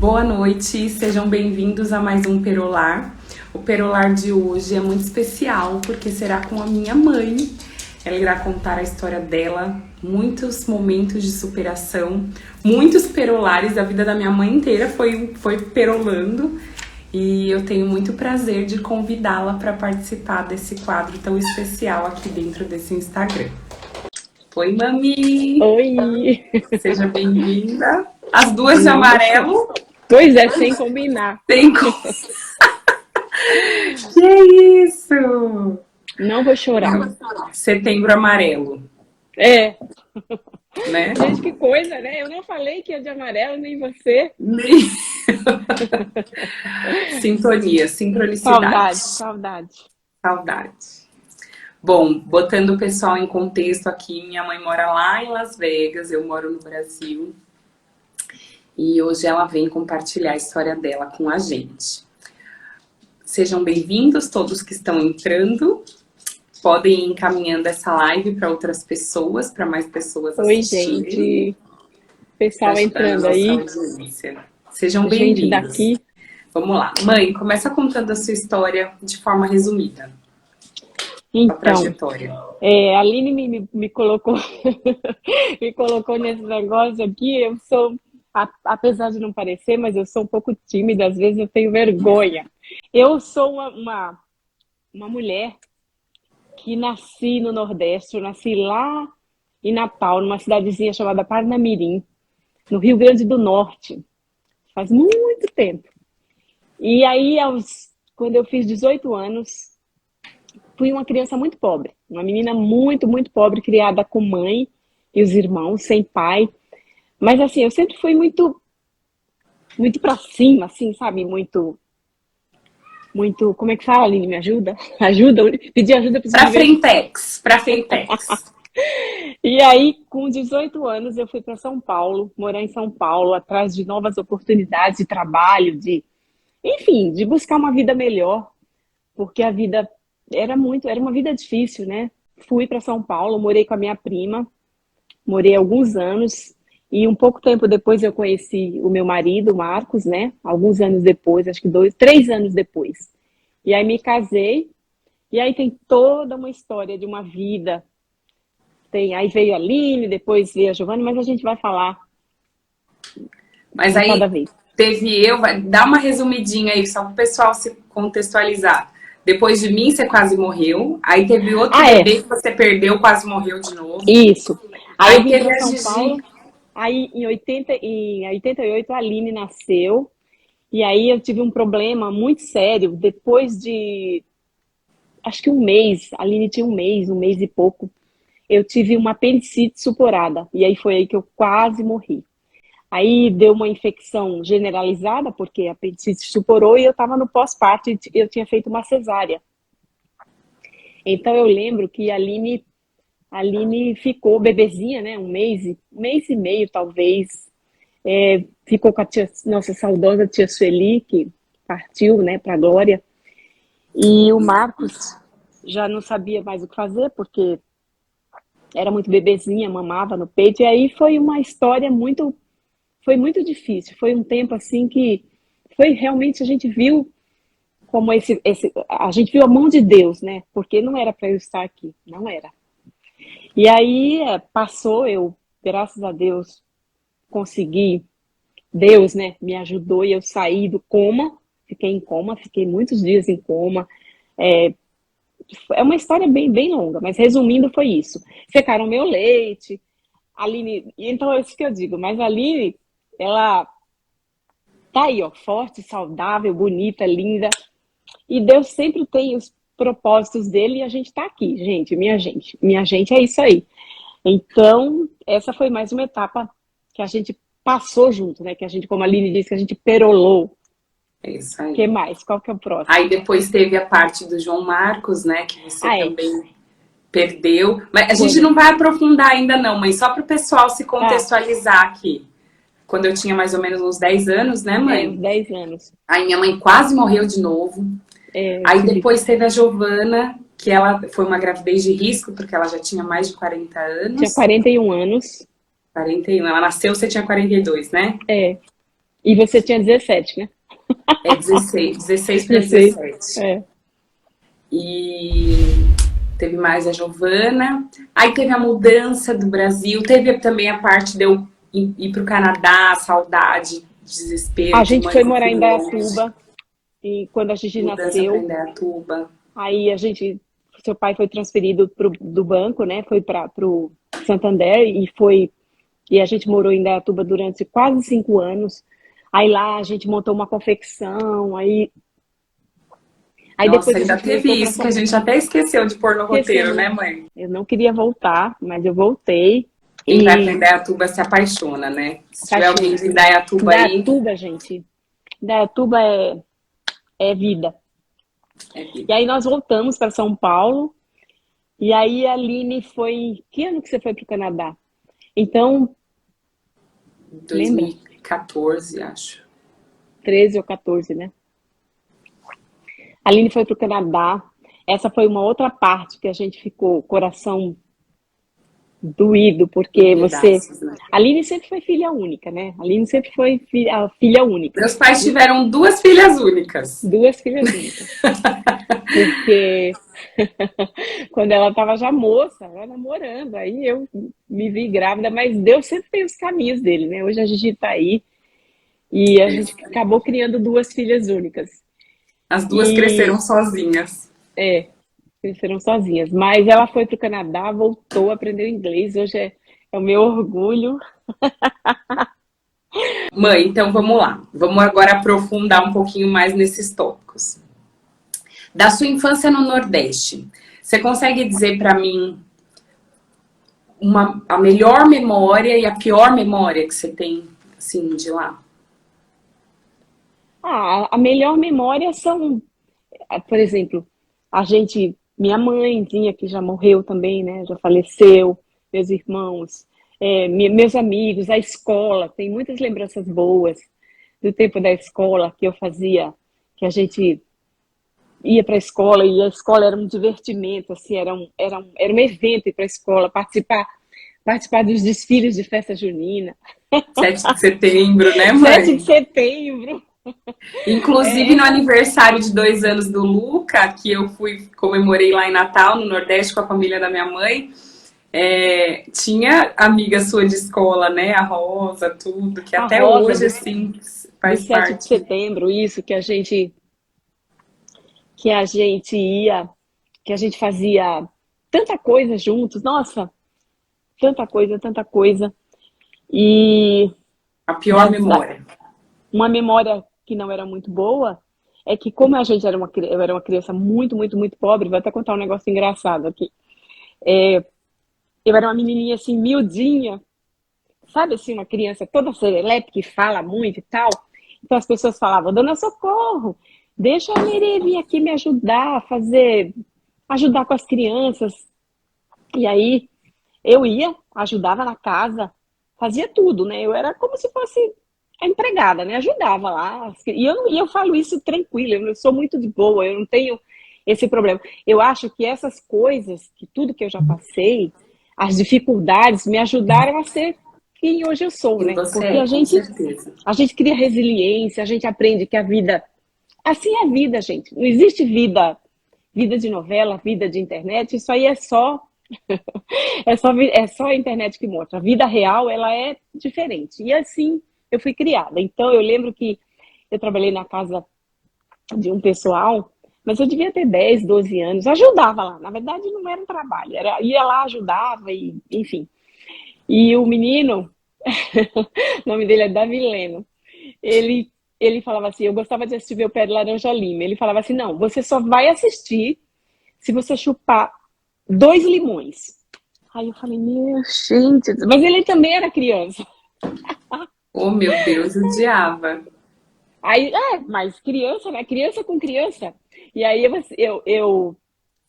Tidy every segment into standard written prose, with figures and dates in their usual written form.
Boa noite, sejam bem-vindos a mais um Perolar. O Perolar de hoje é muito especial porque será com a minha mãe. Ela irá contar a história dela, muitos momentos de superação, muitos perolares. A vida da minha mãe inteira foi perolando e eu tenho muito prazer de convidá-la para participar desse quadro tão especial aqui dentro desse Instagram. Oi, mami! Oi! Seja bem-vinda. As duas de amarelo. Pois é, sem combinar. Tem Que isso? Não vou chorar. Setembro amarelo, É. né? Gente, que coisa, né? Eu não falei que ia de amarelo, nem você. Sintonia, sincronicidade. Saudade. Saudade. Bom, botando o pessoal em contexto aqui, minha mãe mora lá em Las Vegas, eu moro no Brasil. E hoje ela vem compartilhar a história dela com a gente. Sejam bem-vindos todos que estão entrando. Podem ir encaminhando essa live para outras pessoas, para mais pessoas assistirem. Oi, gente. Pessoal entrando aí. Audiência. Sejam Gente bem-vindos. daqui. Vamos lá. Mãe, começa contando a sua história de forma resumida. Então, a trajetória. A Aline me colocou me colocou nesse negócio aqui. Eu sou, apesar de não parecer, mas eu sou um pouco tímida, às vezes eu tenho vergonha. Eu sou uma mulher que nasci no Nordeste. Eu nasci lá em Natal, numa cidadezinha chamada Parnamirim, no Rio Grande do Norte. Faz muito tempo. E aí, quando eu fiz 18 anos, fui uma criança muito pobre. Uma menina muito, muito pobre, criada com mãe e os irmãos, sem pai. Mas assim, eu sempre fui muito pra cima, assim, sabe? Muito, como é que fala, Aline? Me ajuda? Pedir ajuda para Frentex. E aí, com 18 anos, eu fui para São Paulo, morar em São Paulo, atrás de novas oportunidades de trabalho, enfim, de buscar uma vida melhor, porque a vida era uma vida difícil, né? Fui para São Paulo, morei com a minha prima, morei alguns anos, e um pouco tempo depois eu conheci o meu marido, o Marcos, né? Alguns anos depois, acho que 3 anos depois. E aí me casei, e aí tem toda uma história de uma vida. Aí veio a Aline, depois veio a Giovana, mas a gente vai falar. Mas aí cada vez. Dá uma resumidinha aí, só para o pessoal se contextualizar. Depois de mim, você quase morreu. Aí teve outro bebê que você perdeu, quase morreu de novo. Isso. Aí eu vim teve para São Paulo. Aí em 88 a Aline nasceu. E aí eu tive um problema muito sério. Depois de, acho que um mês, a Aline tinha um mês e pouco. Eu tive uma apendicite supurada. E aí foi aí que eu quase morri. Aí deu uma infecção generalizada, porque a apendicite supurou e eu estava no pós-parto e eu tinha feito uma cesárea. Então eu lembro que a Aline ficou bebezinha, né? Um mês e meio, talvez. Ficou com a nossa saudosa tia Sueli, que partiu, né, para a glória. E o Marcos já não sabia mais o que fazer, porque era muito bebezinha, mamava no peito. E aí foi uma história foi muito difícil. Foi um tempo assim que foi realmente, a gente viu como a gente viu a mão de Deus, né? Porque não era para eu estar aqui, não era. E aí passou, eu, graças a Deus, consegui. Deus, né, me ajudou e eu saí do coma. Fiquei em coma, fiquei muitos dias em coma. É uma história bem, bem longa, mas resumindo foi isso. Secaram meu leite. Aline, então é isso que eu digo, mas a Aline, ela tá aí, ó, forte, saudável, bonita, linda. E Deus sempre tem os propósitos dele e a gente tá aqui, gente. Minha gente é isso aí. Então, essa foi mais uma etapa que a gente passou junto, né? Que a gente, como a Aline disse, que a gente perolou. É isso aí. O que mais? Qual que é o próximo? Aí depois teve a parte do João Marcos, né? Que você também perdeu. Mas a gente não vai aprofundar ainda não, mãe. Só para o pessoal se contextualizar aqui. Quando eu tinha mais ou menos uns 10 anos, né, mãe? Uns 10 anos. Aí minha mãe quase morreu de novo. Aí depois teve a Giovana, que ela foi uma gravidez de risco, porque ela já tinha mais de 40 anos. Tinha 41 anos. 41. Ela nasceu, você tinha 42, né? E você tinha 17, né? É 16 para 16. 17. É. E teve mais a Giovana. Aí teve a mudança do Brasil. Teve também a parte de eu ir para o Canadá, saudade, A desespero de gente mãe foi com morar em filho longe. Indaiatuba, e quando a Gigi Mudança para nasceu, Indaiatuba. aí seu pai foi transferido do banco, né? Foi para o Santander e a gente morou em Indaiatuba durante quase 5 anos. Aí lá a gente montou uma confecção, aí Nossa, depois a ainda gente teve voltou para isso que a São gente até esqueceu de pôr no roteiro, né, Esquecemos. mãe? Eu não queria voltar, mas eu voltei Quem vai para e Indaiatuba se apaixona, né? Se tiver alguém apaixona. de Indaiatuba aí, Indaiatuba, gente, Indaiatuba é vida. é E vida. aí nós voltamos para São Paulo, e aí a Aline foi. Que ano que você foi para o Canadá? Então, lembra? 2014, acho. 13 ou 14, né? A Aline foi para o Canadá. Essa foi uma outra parte que a gente ficou coração doído, Em porque você. pedaços, né? A Aline sempre foi filha única, né? A Aline sempre foi a filha única. Meus pais tiveram duas filhas únicas. Duas filhas únicas. Porque quando ela estava já moça, ela namorando, aí eu me vi grávida, mas Deus sempre tem os caminhos dele, né? Hoje a Gigi está aí e a gente acabou criando duas filhas únicas. As duas E cresceram sozinhas. cresceram sozinhas. Mas ela foi para o Canadá, voltou, aprendeu inglês, hoje é o meu orgulho. Mãe, então vamos lá. Vamos agora aprofundar um pouquinho mais nesses tópicos. Da sua infância no Nordeste, você consegue dizer para mim a melhor memória e a pior memória que você tem, assim, de lá? A melhor memória são, por exemplo, minha mãezinha que já morreu também, né? Já faleceu, meus irmãos, meus amigos, a escola, tem muitas lembranças boas do tempo da escola que eu fazia, que a gente ia para a escola e a escola era um divertimento, assim, era um evento ir para a escola, participar dos desfiles de festa junina. 7 de setembro, né, 7 de mãe? setembro. Inclusive no É, aniversário de 2 anos do Luca, que eu comemorei lá em Natal, no Nordeste, com a família da minha mãe, tinha amiga sua de escola, né? A Rosa, tudo, que a até Rosa hoje, assim, do faz 7 de parte. setembro, isso que a gente ia, que a gente fazia tanta coisa juntos, nossa, tanta coisa, tanta coisa. E A pior das, memória. uma memória que não era muito boa é que como a gente eu era uma criança muito, muito, muito pobre, vou até contar um negócio engraçado aqui. Eu era uma menininha assim, miudinha, sabe assim, uma criança toda serelepe que fala muito e tal. Então as pessoas falavam, Dona Socorro, deixa a Nerê vir aqui me ajudar a ajudar com as crianças. E aí eu ia, ajudava na casa, fazia tudo, né? Eu era como se fosse a empregada, né? Ajudava lá. E eu falo isso tranquila, eu sou muito de boa, eu não tenho esse problema. Eu acho que essas coisas, que tudo que eu já passei, as dificuldades me ajudaram a ser quem hoje eu sou, Quem né? você Porque é, a com gente, certeza. a gente cria resiliência, a gente aprende que a vida, assim é a vida, gente. Não existe vida de novela, vida de internet, isso aí é só a internet que mostra. A vida real, ela é diferente. E assim eu fui criada. Então eu lembro que eu trabalhei na casa de um pessoal, mas eu devia ter 10, 12 anos. Ajudava lá. Na verdade, não era um trabalho. Ia lá, ajudava, e, enfim. E o menino, o nome dele é Davi Leno, ele falava assim, eu gostava de assistir Meu Pé de Laranja Lima. Ele falava assim, não, você só vai assistir se você chupar 2 limões. Aí eu falei, meu, gente, mas ele também era criança. Oh, meu Deus, eu odiava. Aí, mas criança, né? Criança com criança. E aí eu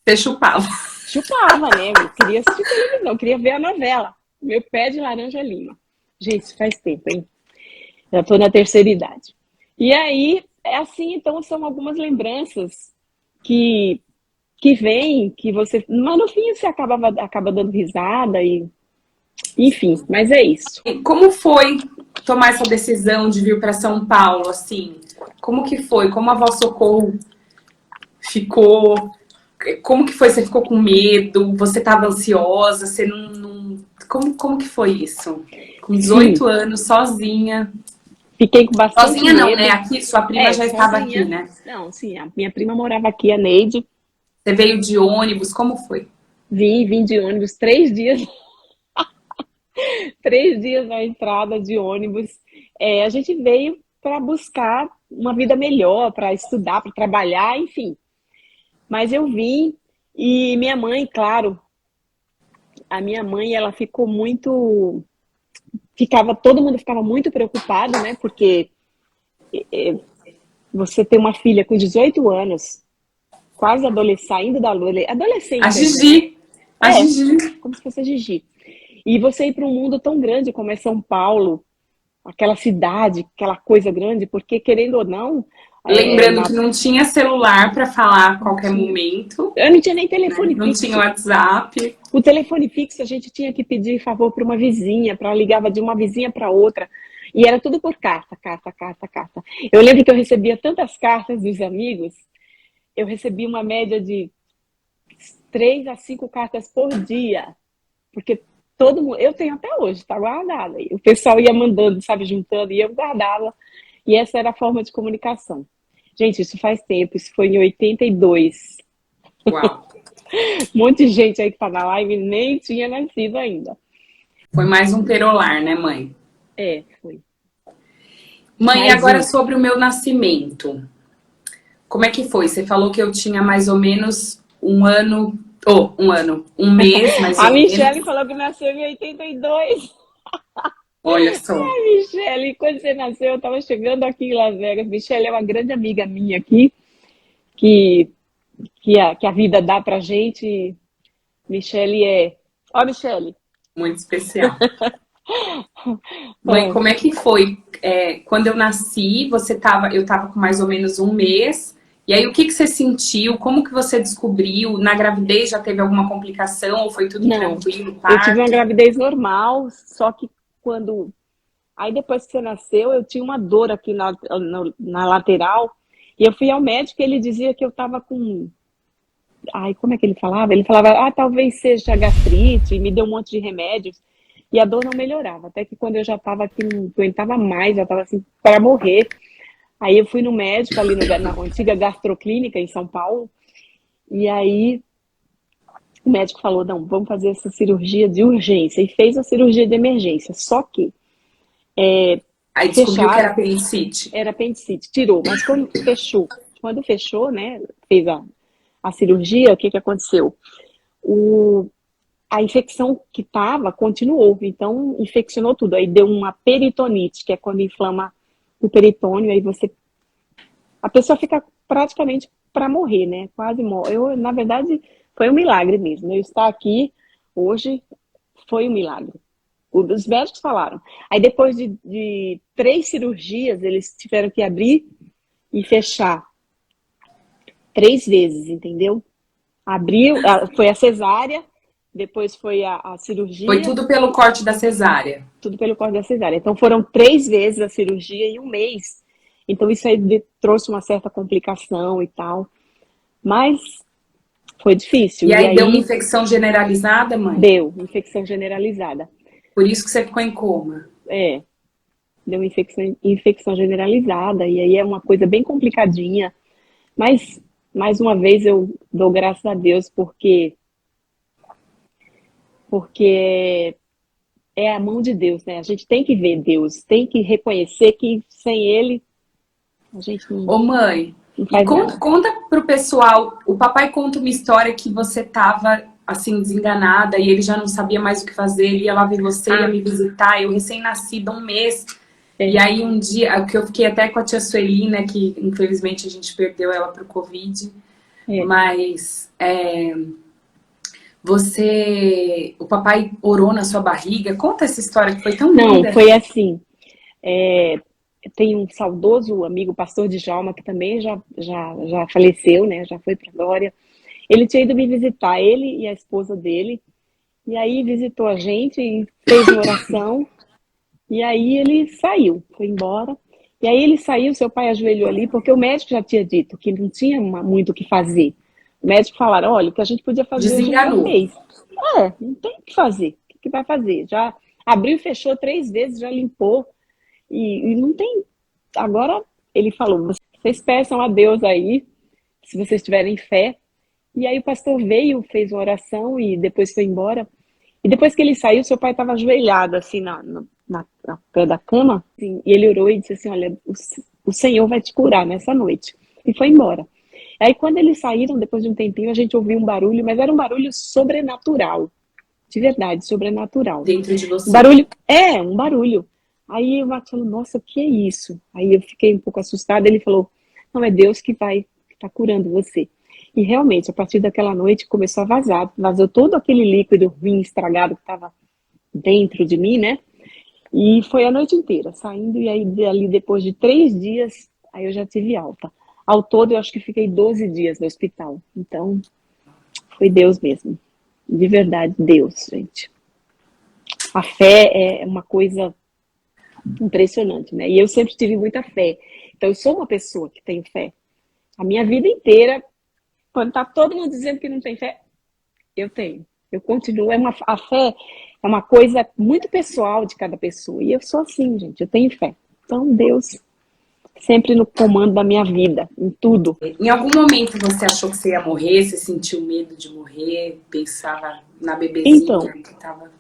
Você chupava. chupava, né? Eu queria assistir televisão, eu queria ver a novela. Meu Pé de Laranja Lima. Gente, isso faz tempo, hein? Já tô na terceira idade. E aí, é assim, então são algumas lembranças que, que vêm, que você. Mas no fim você acaba dando risada e. Enfim, mas é isso. E como foi tomar essa decisão de vir para São Paulo, assim? Como que foi? Como a avó Socorro ficou? Como que foi? Você ficou com medo? Você estava ansiosa? Você não... Como que foi isso? Com Sim, 18 anos, sozinha. fiquei com bastante Sozinha não, né? medo. Aqui, sua prima É, já estava aqui, sozinha. né? Não, sim, a minha prima morava aqui, a Neide. Você veio de ônibus, como foi? Vim de ônibus 3 dias, 3 dias na estrada de ônibus. A gente veio para buscar uma vida melhor, para estudar, para trabalhar, enfim. Mas eu vim e minha mãe, claro, a minha mãe, ela ficou muito, todo mundo ficava muito preocupado, né? Porque você tem uma filha com 18 anos, quase adolescente, saindo da A adolescente ainda, né? Gigi. A É, Gigi. como se fosse a Gigi. E você ir para um mundo tão grande como é São Paulo, aquela cidade, aquela coisa grande, porque querendo ou não, Lembrando que não tinha celular para falar a qualquer tinha, momento, eu não tinha nem né? telefone Não tinha fixo. WhatsApp. O telefone fixo a gente tinha que pedir favor para uma vizinha, para ligava de uma vizinha para outra. E era tudo por carta, carta, carta, carta. Eu lembro que eu recebia tantas cartas dos amigos, eu recebia uma média de 3 a 5 cartas por dia, porque todo mundo, eu tenho até hoje, tá guardada. O pessoal ia mandando, sabe, juntando, e eu guardava. E essa era a forma de comunicação. Gente, isso faz tempo, isso foi em 82. Uau. Um monte de gente aí que tá na live nem tinha nascido ainda. Foi mais um perolar, né, mãe? Foi. Mãe, e Mais agora um. sobre o meu nascimento. Como é que foi? Você falou que eu tinha mais ou menos um ano, um mês mais A ou menos. Michelle falou que nasceu em 82. Olha só, Michelle, quando você nasceu, eu estava chegando aqui em Las Vegas. Michelle é uma grande amiga minha aqui, que, que a vida dá pra gente. Michelle é. Ó, Michelle. muito especial. Mãe, É. como é que foi? Quando eu nasci, eu tava com mais ou menos um mês. E aí, o que que você sentiu? Como que você descobriu? Na gravidez já teve alguma complicação ou foi tudo Não, tranquilo, eu tive uma parto? gravidez normal, só que quando. Aí depois que você nasceu, eu tinha uma dor aqui na lateral. E eu fui ao médico e ele dizia que eu estava com. Ai, como é que ele falava? Ele falava, talvez seja gastrite, e me deu um monte de remédios. E a dor não melhorava. Até que quando eu já estava aqui, não aguentava mais, já estava assim, para morrer. Aí eu fui no médico ali na antiga gastroclínica em São Paulo. E aí o médico falou, não, vamos fazer essa cirurgia de urgência. E fez a cirurgia de emergência. Só que Aí descobriu que era fecharam, apendicite. era apendicite, tirou. Mas quando fechou, né, fez a cirurgia, o que que aconteceu? A infecção que estava continuou, então infeccionou tudo. Aí deu uma peritonite, que é quando inflama o peritônio, aí a pessoa fica praticamente para morrer, né? Quase morre. Na verdade, foi um milagre mesmo. Eu estar aqui hoje foi um milagre. Os médicos falaram. Aí depois de 3 cirurgias, eles tiveram que abrir e fechar 3 vezes, entendeu? Abriu, foi a cesárea, depois foi a Foi cirurgia, tudo pelo corte da cesárea. tudo pelo corte da cesárea. Então foram 3 vezes a cirurgia em um mês. Então isso aí trouxe uma certa complicação e tal. Mas foi difícil. E E aí deu uma aí infecção generalizada, mãe? deu infecção generalizada. Por isso que você ficou em coma. É, deu infecção generalizada. E aí é uma coisa bem complicadinha. Mas, mais uma vez, eu dou graças a Deus porque é a mão de Deus, né? A gente tem que ver Deus, tem que reconhecer que sem Ele a gente Ô mãe, não e faz nada. conta pro pessoal, o papai conta uma história que você tava assim desenganada e ele já não sabia mais o que fazer, ele ia lá ver você, ia Ah, me visitar, eu recém-nascida, um mês. E é, aí um dia, que eu fiquei até com a tia Sueli, né, que infelizmente a gente perdeu ela pro Covid, é. mas o papai orou na sua barriga, conta essa história que foi tão Não, linda. foi assim. É, tem um saudoso amigo, pastor Djalma, que também já faleceu, né? Já foi para a glória. Ele tinha ido me visitar, ele e a esposa dele, e aí visitou a gente e fez uma oração. E aí ele saiu, foi embora. E aí ele saiu, seu pai ajoelhou ali, porque o médico já tinha dito que não tinha muito o que fazer. O médico falaram, olha, o que a gente podia fazer a gente já Desenganou. fez. Não tem o que fazer. O que vai fazer? Já abriu e fechou 3 vezes, já limpou. E não tem. Agora ele falou, vocês peçam a Deus aí, se vocês tiverem fé. E aí o pastor veio, fez uma oração e depois foi embora. E depois que ele saiu, seu pai estava ajoelhado assim na pé da cama, assim, e ele orou e disse assim, olha, o Senhor vai te curar nessa noite. E foi embora. Aí quando eles saíram, depois de um tempinho, a gente ouviu um barulho, mas era um barulho sobrenatural, de verdade, sobrenatural. Dentro de Um você. barulho, um barulho. Aí o Max falou, nossa, o que é isso? Aí eu fiquei um pouco assustada, ele falou, não, é Deus que tá curando você. E realmente, a partir daquela noite começou a vazar, vazou todo aquele líquido ruim, estragado que estava dentro de mim, né? E foi a noite inteira, saindo, e aí ali depois de 3 dias, aí eu já tive alta. Ao todo, eu acho que fiquei 12 dias no hospital. Então, foi Deus mesmo. De verdade, Deus, gente. A fé é uma coisa impressionante, né? E eu sempre tive muita fé. Então, eu sou uma pessoa que tem fé. A minha vida inteira, quando tá todo mundo dizendo que não tem fé, eu tenho. Eu continuo. A fé é uma coisa muito pessoal de cada pessoa. E eu sou assim, gente. Eu tenho fé. Então, Deus sempre no comando da minha vida, em tudo. Em algum momento você achou que você ia morrer? Você sentiu medo de morrer? Pensava na bebezinha Então, que estava...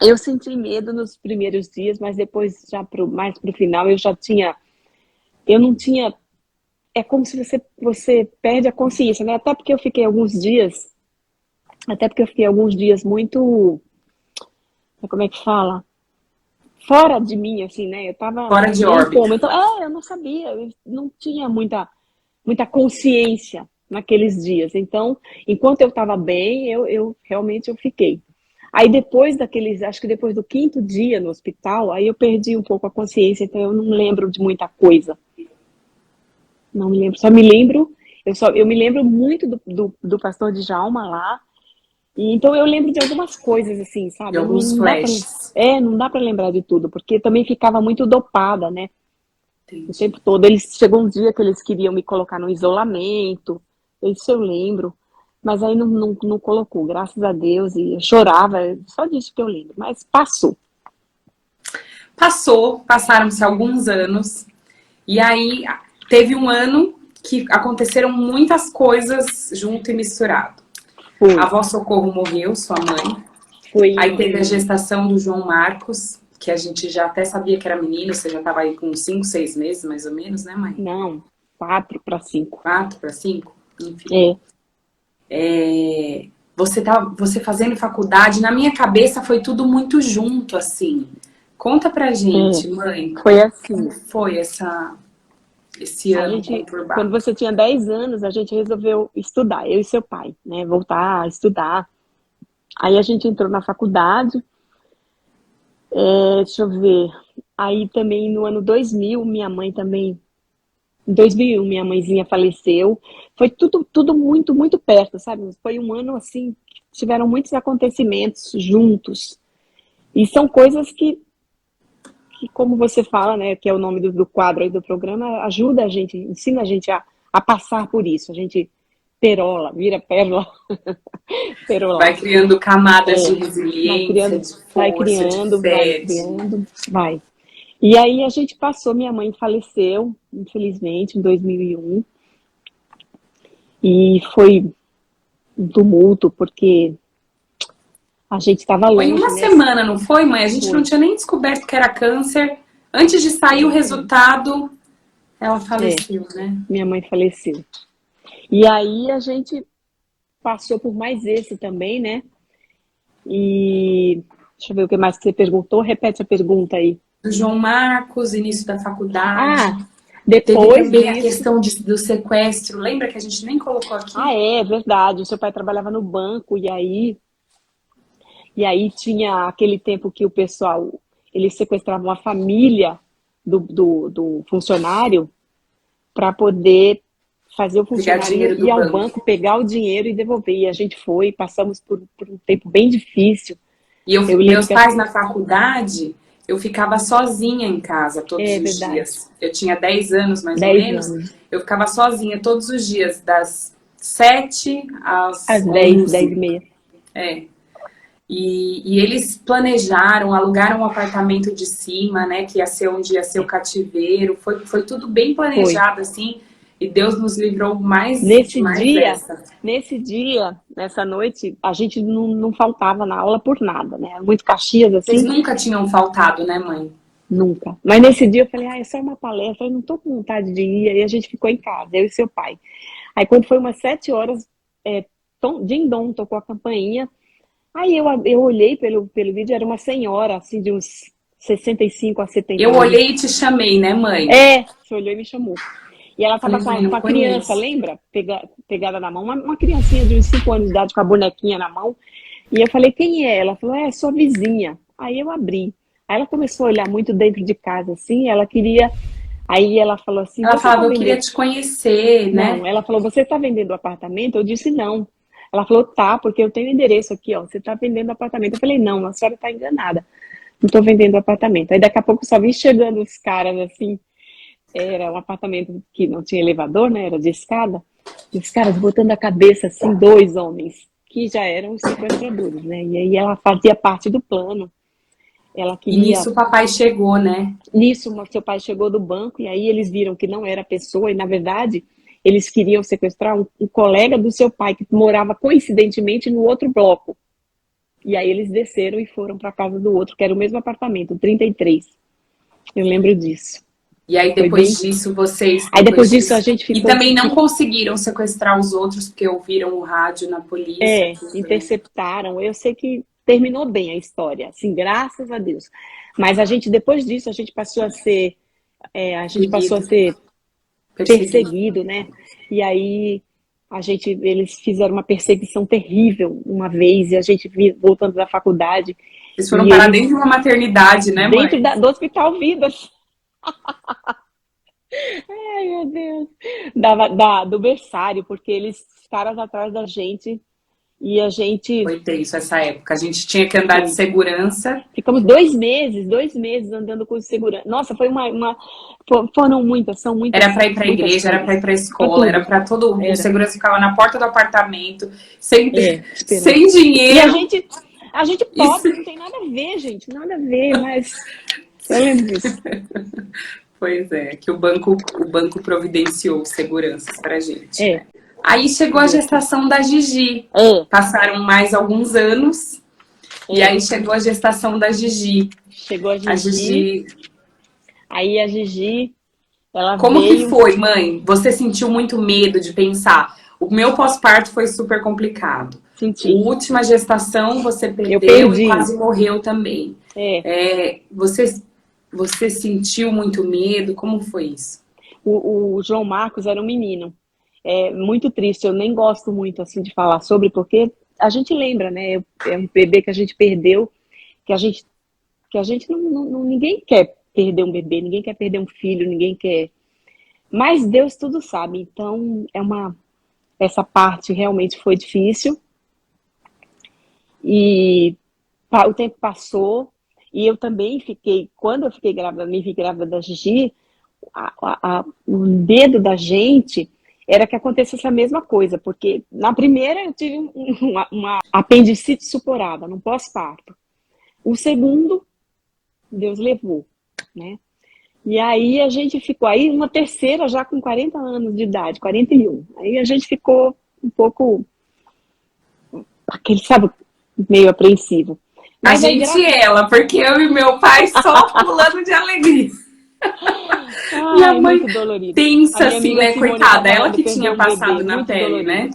eu senti medo nos primeiros dias, mas depois, já mais pro final, eu não tinha, é como se você perde a consciência, né? Até porque eu fiquei alguns dias muito, como é que fala? Fora de mim, assim, né? Eu tava Fora de meio em órbita. coma. Então, eu não sabia, eu não tinha muita consciência naqueles dias. Então, enquanto eu estava bem, eu realmente eu fiquei. Aí depois acho que depois do quinto dia no hospital, aí eu perdi um pouco a consciência, então eu não lembro de muita coisa. Não me lembro, só me lembro, eu me lembro muito do pastor Djalma lá, e então eu lembro de algumas coisas assim, De sabe? alguns Não dá para flashes. não dá para lembrar de tudo, porque também ficava muito dopada, né? O Entendi. tempo todo. Chegou um dia que eles queriam me colocar no isolamento, isso eu lembro, mas aí não colocou, graças a Deus, e eu chorava, só disso que eu lembro, mas passou. Passaram-se alguns anos, e aí teve um ano que aconteceram muitas coisas junto e misturado. A Foi, avó Socorro morreu, sua mãe. Aí foi, teve a gestação do João Marcos, que a gente já até sabia que era menino, você já estava aí com 5, 6 meses, mais ou menos, né, mãe? não, 4 para 5. 4 para 5, enfim. É, Você fazendo faculdade, na minha cabeça foi tudo muito junto, assim. Conta pra é, gente, mãe, foi como assim. foi esse A ano gente, quando conturbado? você tinha 10 anos, a gente resolveu estudar, eu e seu pai, né? Voltar a estudar. Aí a gente entrou na faculdade, deixa eu ver. Aí também no ano 2000, minha mãe também. Em 2001, minha mãezinha faleceu. Foi tudo muito, muito perto, sabe? Foi um ano assim, que tiveram muitos acontecimentos juntos. E são coisas que como você fala, né, que é o nome do quadro aí do programa, ajuda a gente, ensina a gente a passar por isso. A gente perola, vira pérola, Vai perolar. criando camadas de É, vai resiliência, criando, de força, de vai fé, de... criando, vai. E aí a gente passou, minha mãe faleceu, infelizmente, em 2001. E foi um tumulto, porque a gente estava Foi uma longe, né? semana, não foi, mãe? A gente não Foi. tinha nem descoberto que era câncer. Antes de sair o Exatamente. resultado, ela É, faleceu, né? minha mãe faleceu. E aí a gente passou por mais esse também, né? E deixa eu ver o que mais que você perguntou. Repete a pergunta aí. Do João Marcos, início da faculdade. Ah, Teve depois também a disso. questão do sequestro. Lembra que a gente nem colocou aqui? É verdade. O seu pai trabalhava no banco e aí tinha aquele tempo que o pessoal eles sequestravam a família do funcionário para poder fazer o Pegar funcionário dinheiro do ir ao banco. banco, pegar o dinheiro e devolver. E a gente passamos por um tempo bem difícil. E Eu lembro meus que pais na faculdade eu ficava sozinha em casa todos É os verdade. dias. Eu tinha 10 anos, mais ou 10 menos. anos. Eu ficava sozinha todos os dias, das 7 às Às 10, 10 e 11. meia. É. E eles planejaram, alugaram um apartamento de cima, né? Que ia ser onde ia ser o cativeiro. Foi tudo bem Foi. planejado, assim. E Deus nos livrou mais de Nesse mais dia, essa. nessa noite, a gente não faltava na aula por nada, né? Muito Caxias, Vocês assim, nunca tinham faltado, né, mãe? nunca. Mas nesse dia eu falei, ah, é só uma palestra, eu não tô com vontade de ir. Aí a gente ficou em casa, eu e seu pai. Aí quando foi umas 7 horas, Ding-dong tocou a campainha. Aí eu olhei pelo vídeo, era uma senhora, assim, de uns 65 a 70 Eu anos. olhei e te chamei, né, mãe? É, você olhou e me chamou. E ela Falei, estava mãe, com não a criança, conheço. lembra? Pegada na mão, uma criancinha de uns 5 anos de idade com a bonequinha na mão. E eu falei, quem é? Ela falou, é sua vizinha. Aí eu abri. Aí ela começou a olhar muito dentro de casa, assim, ela queria. Aí ela falou assim, Ela você está falava, eu queria vendendo? te conhecer, Não, né? ela falou, você está vendendo apartamento? Eu disse, não. Ela falou, tá, porque eu tenho endereço aqui, ó. Você está vendendo apartamento. Eu falei, não, a senhora está enganada. Não estou vendendo apartamento. Aí daqui a pouco só vi chegando os caras, assim, era um apartamento que não tinha elevador, né? Era de escada. E os caras botando a cabeça, assim, dois homens, que já eram os sequestradores, né? E aí ela fazia parte do plano. Ela E queria. nisso o papai chegou, né? Nisso, seu pai chegou do banco e aí eles viram que não era a pessoa, e na verdade eles queriam sequestrar um colega do seu pai, que morava coincidentemente no outro bloco. E aí eles desceram e foram para a casa do outro, que era o mesmo apartamento, 33. Eu lembro disso. E aí Foi bem. depois disso, vocês, Aí depois depois disso a disso. gente E ficou. também não conseguiram sequestrar os outros, porque ouviram o rádio na polícia, tudo, né? Interceptaram. Eu sei que terminou bem a história, assim, graças a Deus. Mas a gente, depois disso, a gente passou a Seguido, ser perseguido. perseguido, né? E aí eles fizeram uma perseguição terrível uma vez, e a gente voltando da faculdade, Vocês foram e parar eles dentro de uma maternidade, né, dentro mãe? do Hospital Vidas. Ai, meu Deus. Do berçário, porque eles, os caras atrás da gente, e a gente Foi tenso essa época. A gente tinha que andar de foi. segurança. Ficamos 2 meses andando com segurança. Nossa, foram muitas, são Era muitas, para ir para a muitas igreja, era para coisas. ir para a Para escola, era tudo. para todo. O Era, segurança ficava na porta do apartamento, sem, esperando. sem E dinheiro. a gente Isso pobre, não tem nada a ver, gente, nada a ver, mas eu lembro disso. Pois é, que o banco providenciou seguranças pra gente, É, né? Aí chegou a fazer o quê? gestação da Gigi. É, Passaram mais alguns anos e é. aí chegou a gestação da Gigi. Chegou a A Gigi, Gigi, aí a Gigi, ela como que veio, foi, mãe? Você sentiu muito medo de pensar? O meu pós-parto foi super complicado. A senti. última gestação você Eu perdeu e perdi. quase morreu também. É, Você sentiu muito medo? Como foi isso? o João Marcos era um menino. É muito triste, eu nem gosto muito assim de falar sobre, porque a gente lembra, né? É um bebê que a gente perdeu, que a gente, que a gente ninguém quer perder um bebê, ninguém quer perder um filho, ninguém quer. Mas Deus tudo sabe, então essa parte realmente foi difícil e o tempo passou e eu também fiquei, quando eu fiquei grávida, me vi grávida da Gigi, o dedo da gente era que acontecesse a mesma coisa, porque na primeira eu tive uma apendicite supurada, num pós-parto. O segundo, Deus levou, né? E aí a gente ficou, aí uma terceira já com 40 anos de idade, 41. Aí a gente ficou um pouco, aquele, sabe, meio apreensivo. A Mas aí, gente graças. e ela, porque eu e meu pai só pulando de alegria. Minha Ai, mãe muito dolorido. A pensa minha assim, amiga né, Simone tá coitada, ela falando, que perdeu tinha um bebê, passado na muito pele, dolorido. né?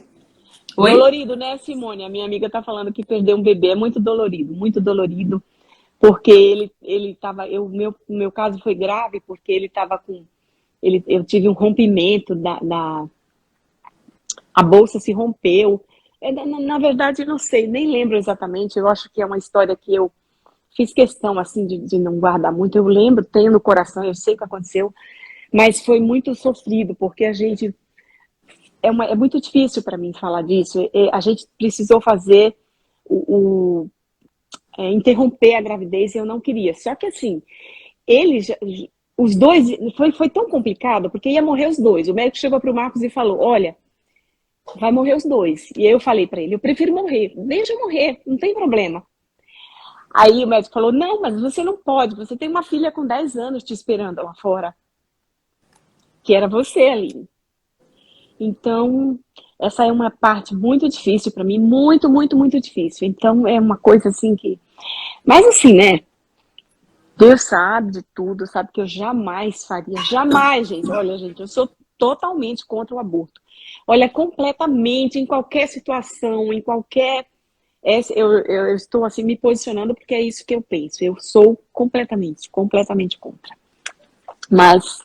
Oi? Dolorido, né, Simone? A minha amiga tá falando que perder um bebê é muito dolorido, porque ele tava, o meu caso foi grave, porque ele tava com, eu tive um rompimento a bolsa se rompeu. Na verdade, eu não sei, nem lembro exatamente, eu acho que é uma história que eu fiz questão, assim, de não guardar muito, eu lembro, tenho no coração, eu sei o que aconteceu, mas foi muito sofrido, porque a gente, é muito difícil para mim falar disso, a gente precisou fazer o, interromper a gravidez e eu não queria. Só que assim, eles, os dois, foi tão complicado, porque ia morrer os dois. O médico chegou para o Marcos e falou, olha, vai morrer os dois. E aí eu falei para ele, eu prefiro morrer, deixa eu morrer, não tem problema. Aí o médico falou, não, mas você não pode, você tem uma filha com 10 anos te esperando lá fora, que era você, Aline. Então, essa é uma parte muito difícil para mim, muito, muito, muito difícil. Então, é uma coisa assim que... Mas assim, né? Deus sabe de tudo, sabe que eu jamais faria, jamais, gente. Olha, gente, eu sou totalmente contra o aborto. Olha, completamente, em qualquer situação, em qualquer... Eu estou assim me posicionando porque é isso que eu penso. Eu sou completamente, completamente contra. Mas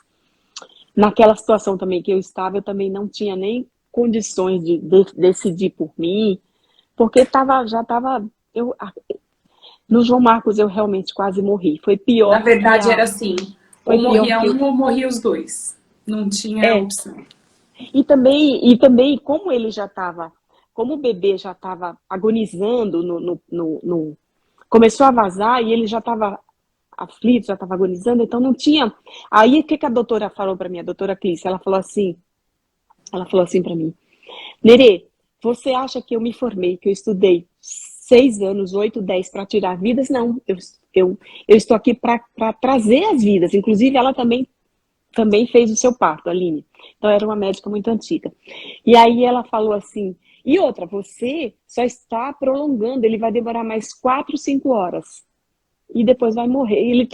naquela situação também que eu estava, eu também não tinha nem condições de decidir por mim, porque já estava... No João Marcos eu realmente quase morri. Foi Na pior que verdade, era assim, ou foi pior morria que um ou morria os dois. Não tinha é. opção. E também como ele já estava, como o bebê já estava agonizando começou a vazar e ele já estava aflito, já estava agonizando, então não tinha. Aí o que a doutora falou para mim, a doutora Clícia, ela falou assim para mim, Nerê, você acha que eu me formei, que eu estudei 6 anos, 8, 10 para tirar vidas? Não, eu estou aqui para trazer as vidas. Inclusive, ela também fez o seu parto, Aline. Então, era uma médica muito antiga. E aí ela falou assim, e outra, você só está prolongando, ele vai demorar mais 4, 5 horas. E depois vai morrer.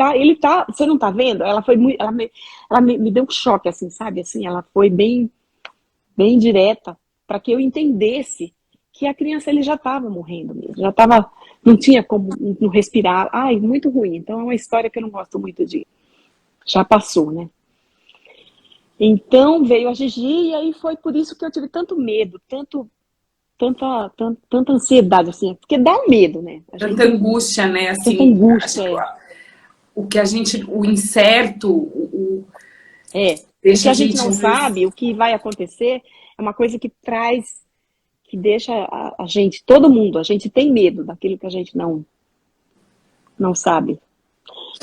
Você não tá vendo? Ela foi muito, ela me deu um choque, assim, sabe? Assim, ela foi bem direta, para que eu entendesse que a criança ele já estava morrendo mesmo, já estava, não tinha como não respirar. Ai, muito ruim. Então é uma história que eu não gosto muito de. Já passou, né? Então veio a Gigi e aí foi por isso que eu tive tanto medo, tanta ansiedade, assim, porque dá um medo, né? Tanta angústia, né? Tanta Assim, angústia, o que a gente, o incerto, o deixa que a a gente gente não às vezes. sabe, o que vai acontecer, é uma coisa que deixa a gente, todo mundo, a gente tem medo daquilo que a gente não sabe.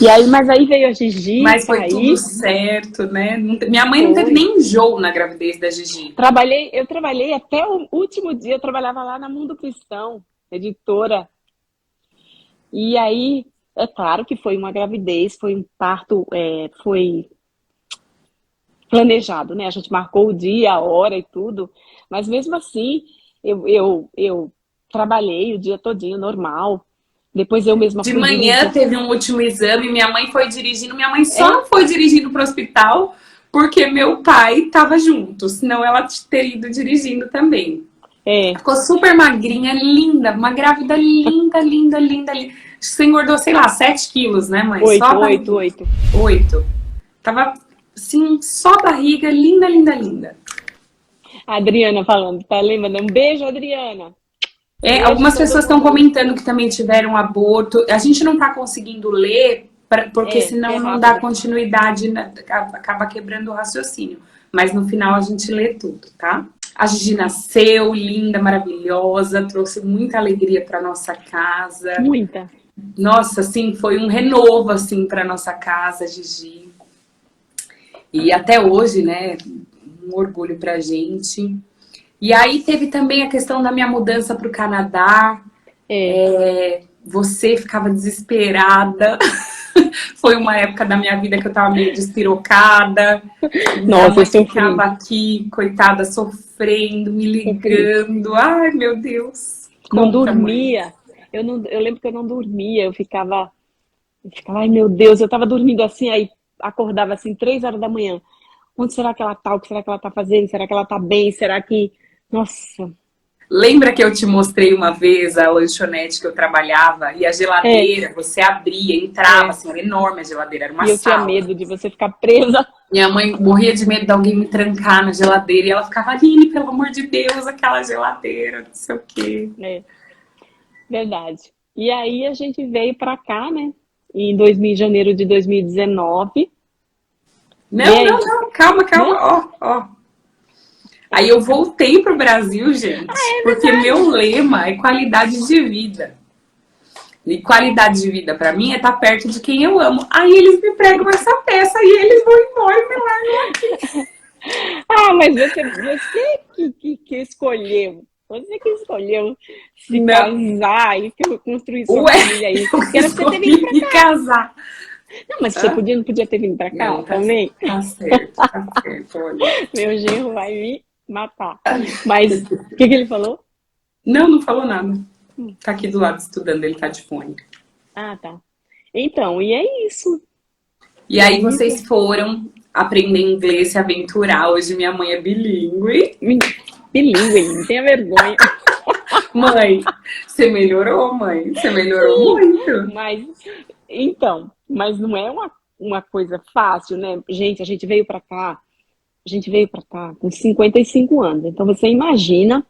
E aí, mas aí veio a Gigi, Mas foi tudo saí, certo, né? Minha mãe não teve foi. nem enjoo na gravidez da Gigi. Eu trabalhei até o último dia, eu trabalhava lá na Mundo Cristão, editora. E aí, é claro que foi uma gravidez, foi um parto, foi planejado, né? A gente marcou o dia, a hora e tudo, mas mesmo assim, eu trabalhei o dia todinho normal. Depois eu mesma De fui manhã dirigir. teve um último exame, minha mãe foi dirigindo. Minha mãe só É, não foi dirigindo para o hospital porque meu pai estava junto, senão ela teria ido dirigindo também. é, Ficou super magrinha, linda, uma grávida linda, linda, linda, linda. Você engordou, sei lá, 7 quilos, né, mãe? Só a oito, oito, barriguinha. oito. 8. Tava, assim, só a barriga, linda, linda, linda. A Adriana falando, tá lembrando? Um beijo, Adriana. Beijo em Algumas todo pessoas estão mundo. comentando que também tiveram aborto. A gente não está conseguindo ler, porque Que é senão não dá rápido. continuidade, acaba quebrando o raciocínio. Mas no final a gente lê tudo, tá? A Gigi nasceu, linda, maravilhosa, trouxe muita alegria para nossa casa. Muita. Nossa, assim, foi um renovo assim para nossa casa, Gigi. E até hoje, né, um orgulho pra gente. E aí teve também a questão da minha mudança para o Canadá. É. Você ficava desesperada. Foi uma época da minha vida que eu tava meio despirocada. Minha Nossa, eu mãe sofri. ficava aqui, coitada, sofrendo, me Sofri. ligando. Ai, meu Deus. Não Conta, mãe. dormia. Eu lembro que eu não dormia. Eu ficava, ai meu Deus, eu tava dormindo assim, aí acordava assim, 3 horas da manhã. Onde será que ela tá? O que será que ela tá fazendo? Será que ela tá bem? Será que. Nossa. Lembra que eu te mostrei uma vez a lanchonete que eu trabalhava e a É, geladeira, você abria, entrava, é. assim, era enorme a geladeira, era uma E eu tinha sala. medo de você ficar presa. Minha mãe morria de medo de alguém me trancar na geladeira e ela ficava, Aline, pelo amor de Deus, aquela geladeira, não sei o quê. É, verdade. E aí a gente veio pra cá, né? Em janeiro de 2019. Não, não, Bem, não, calma, calma, não? ó, ó. Aí eu voltei pro Brasil, gente, É porque meu verdade. lema é qualidade de vida. E qualidade de vida pra mim é estar perto de quem eu amo. Aí eles me pregam essa peça e eles vão embora e me largam. Ah, mas você que escolheu. Você que escolheu se Não, casar e construir sua ué, família aí. eu Que era pra você ter vindo escolhi pra me cá. casar. Não, mas você Hã? não podia ter vindo pra cá Não, também? tá certo, tá certo, olha. Meu genro vai me matar. Mas o que ele falou? Não, não falou nada. Tá aqui do lado estudando, ele tá de fone. Ah, tá. Então, e é isso. E E é aí isso. vocês foram aprender inglês, se aventurar. Hoje minha mãe é bilíngue. Bilíngue, não tenha vergonha. Mãe, você melhorou, mãe? Você melhorou muito. Mas, então, mas não é uma coisa fácil, né? Gente, a gente veio pra cá com 55 anos. Então você imagina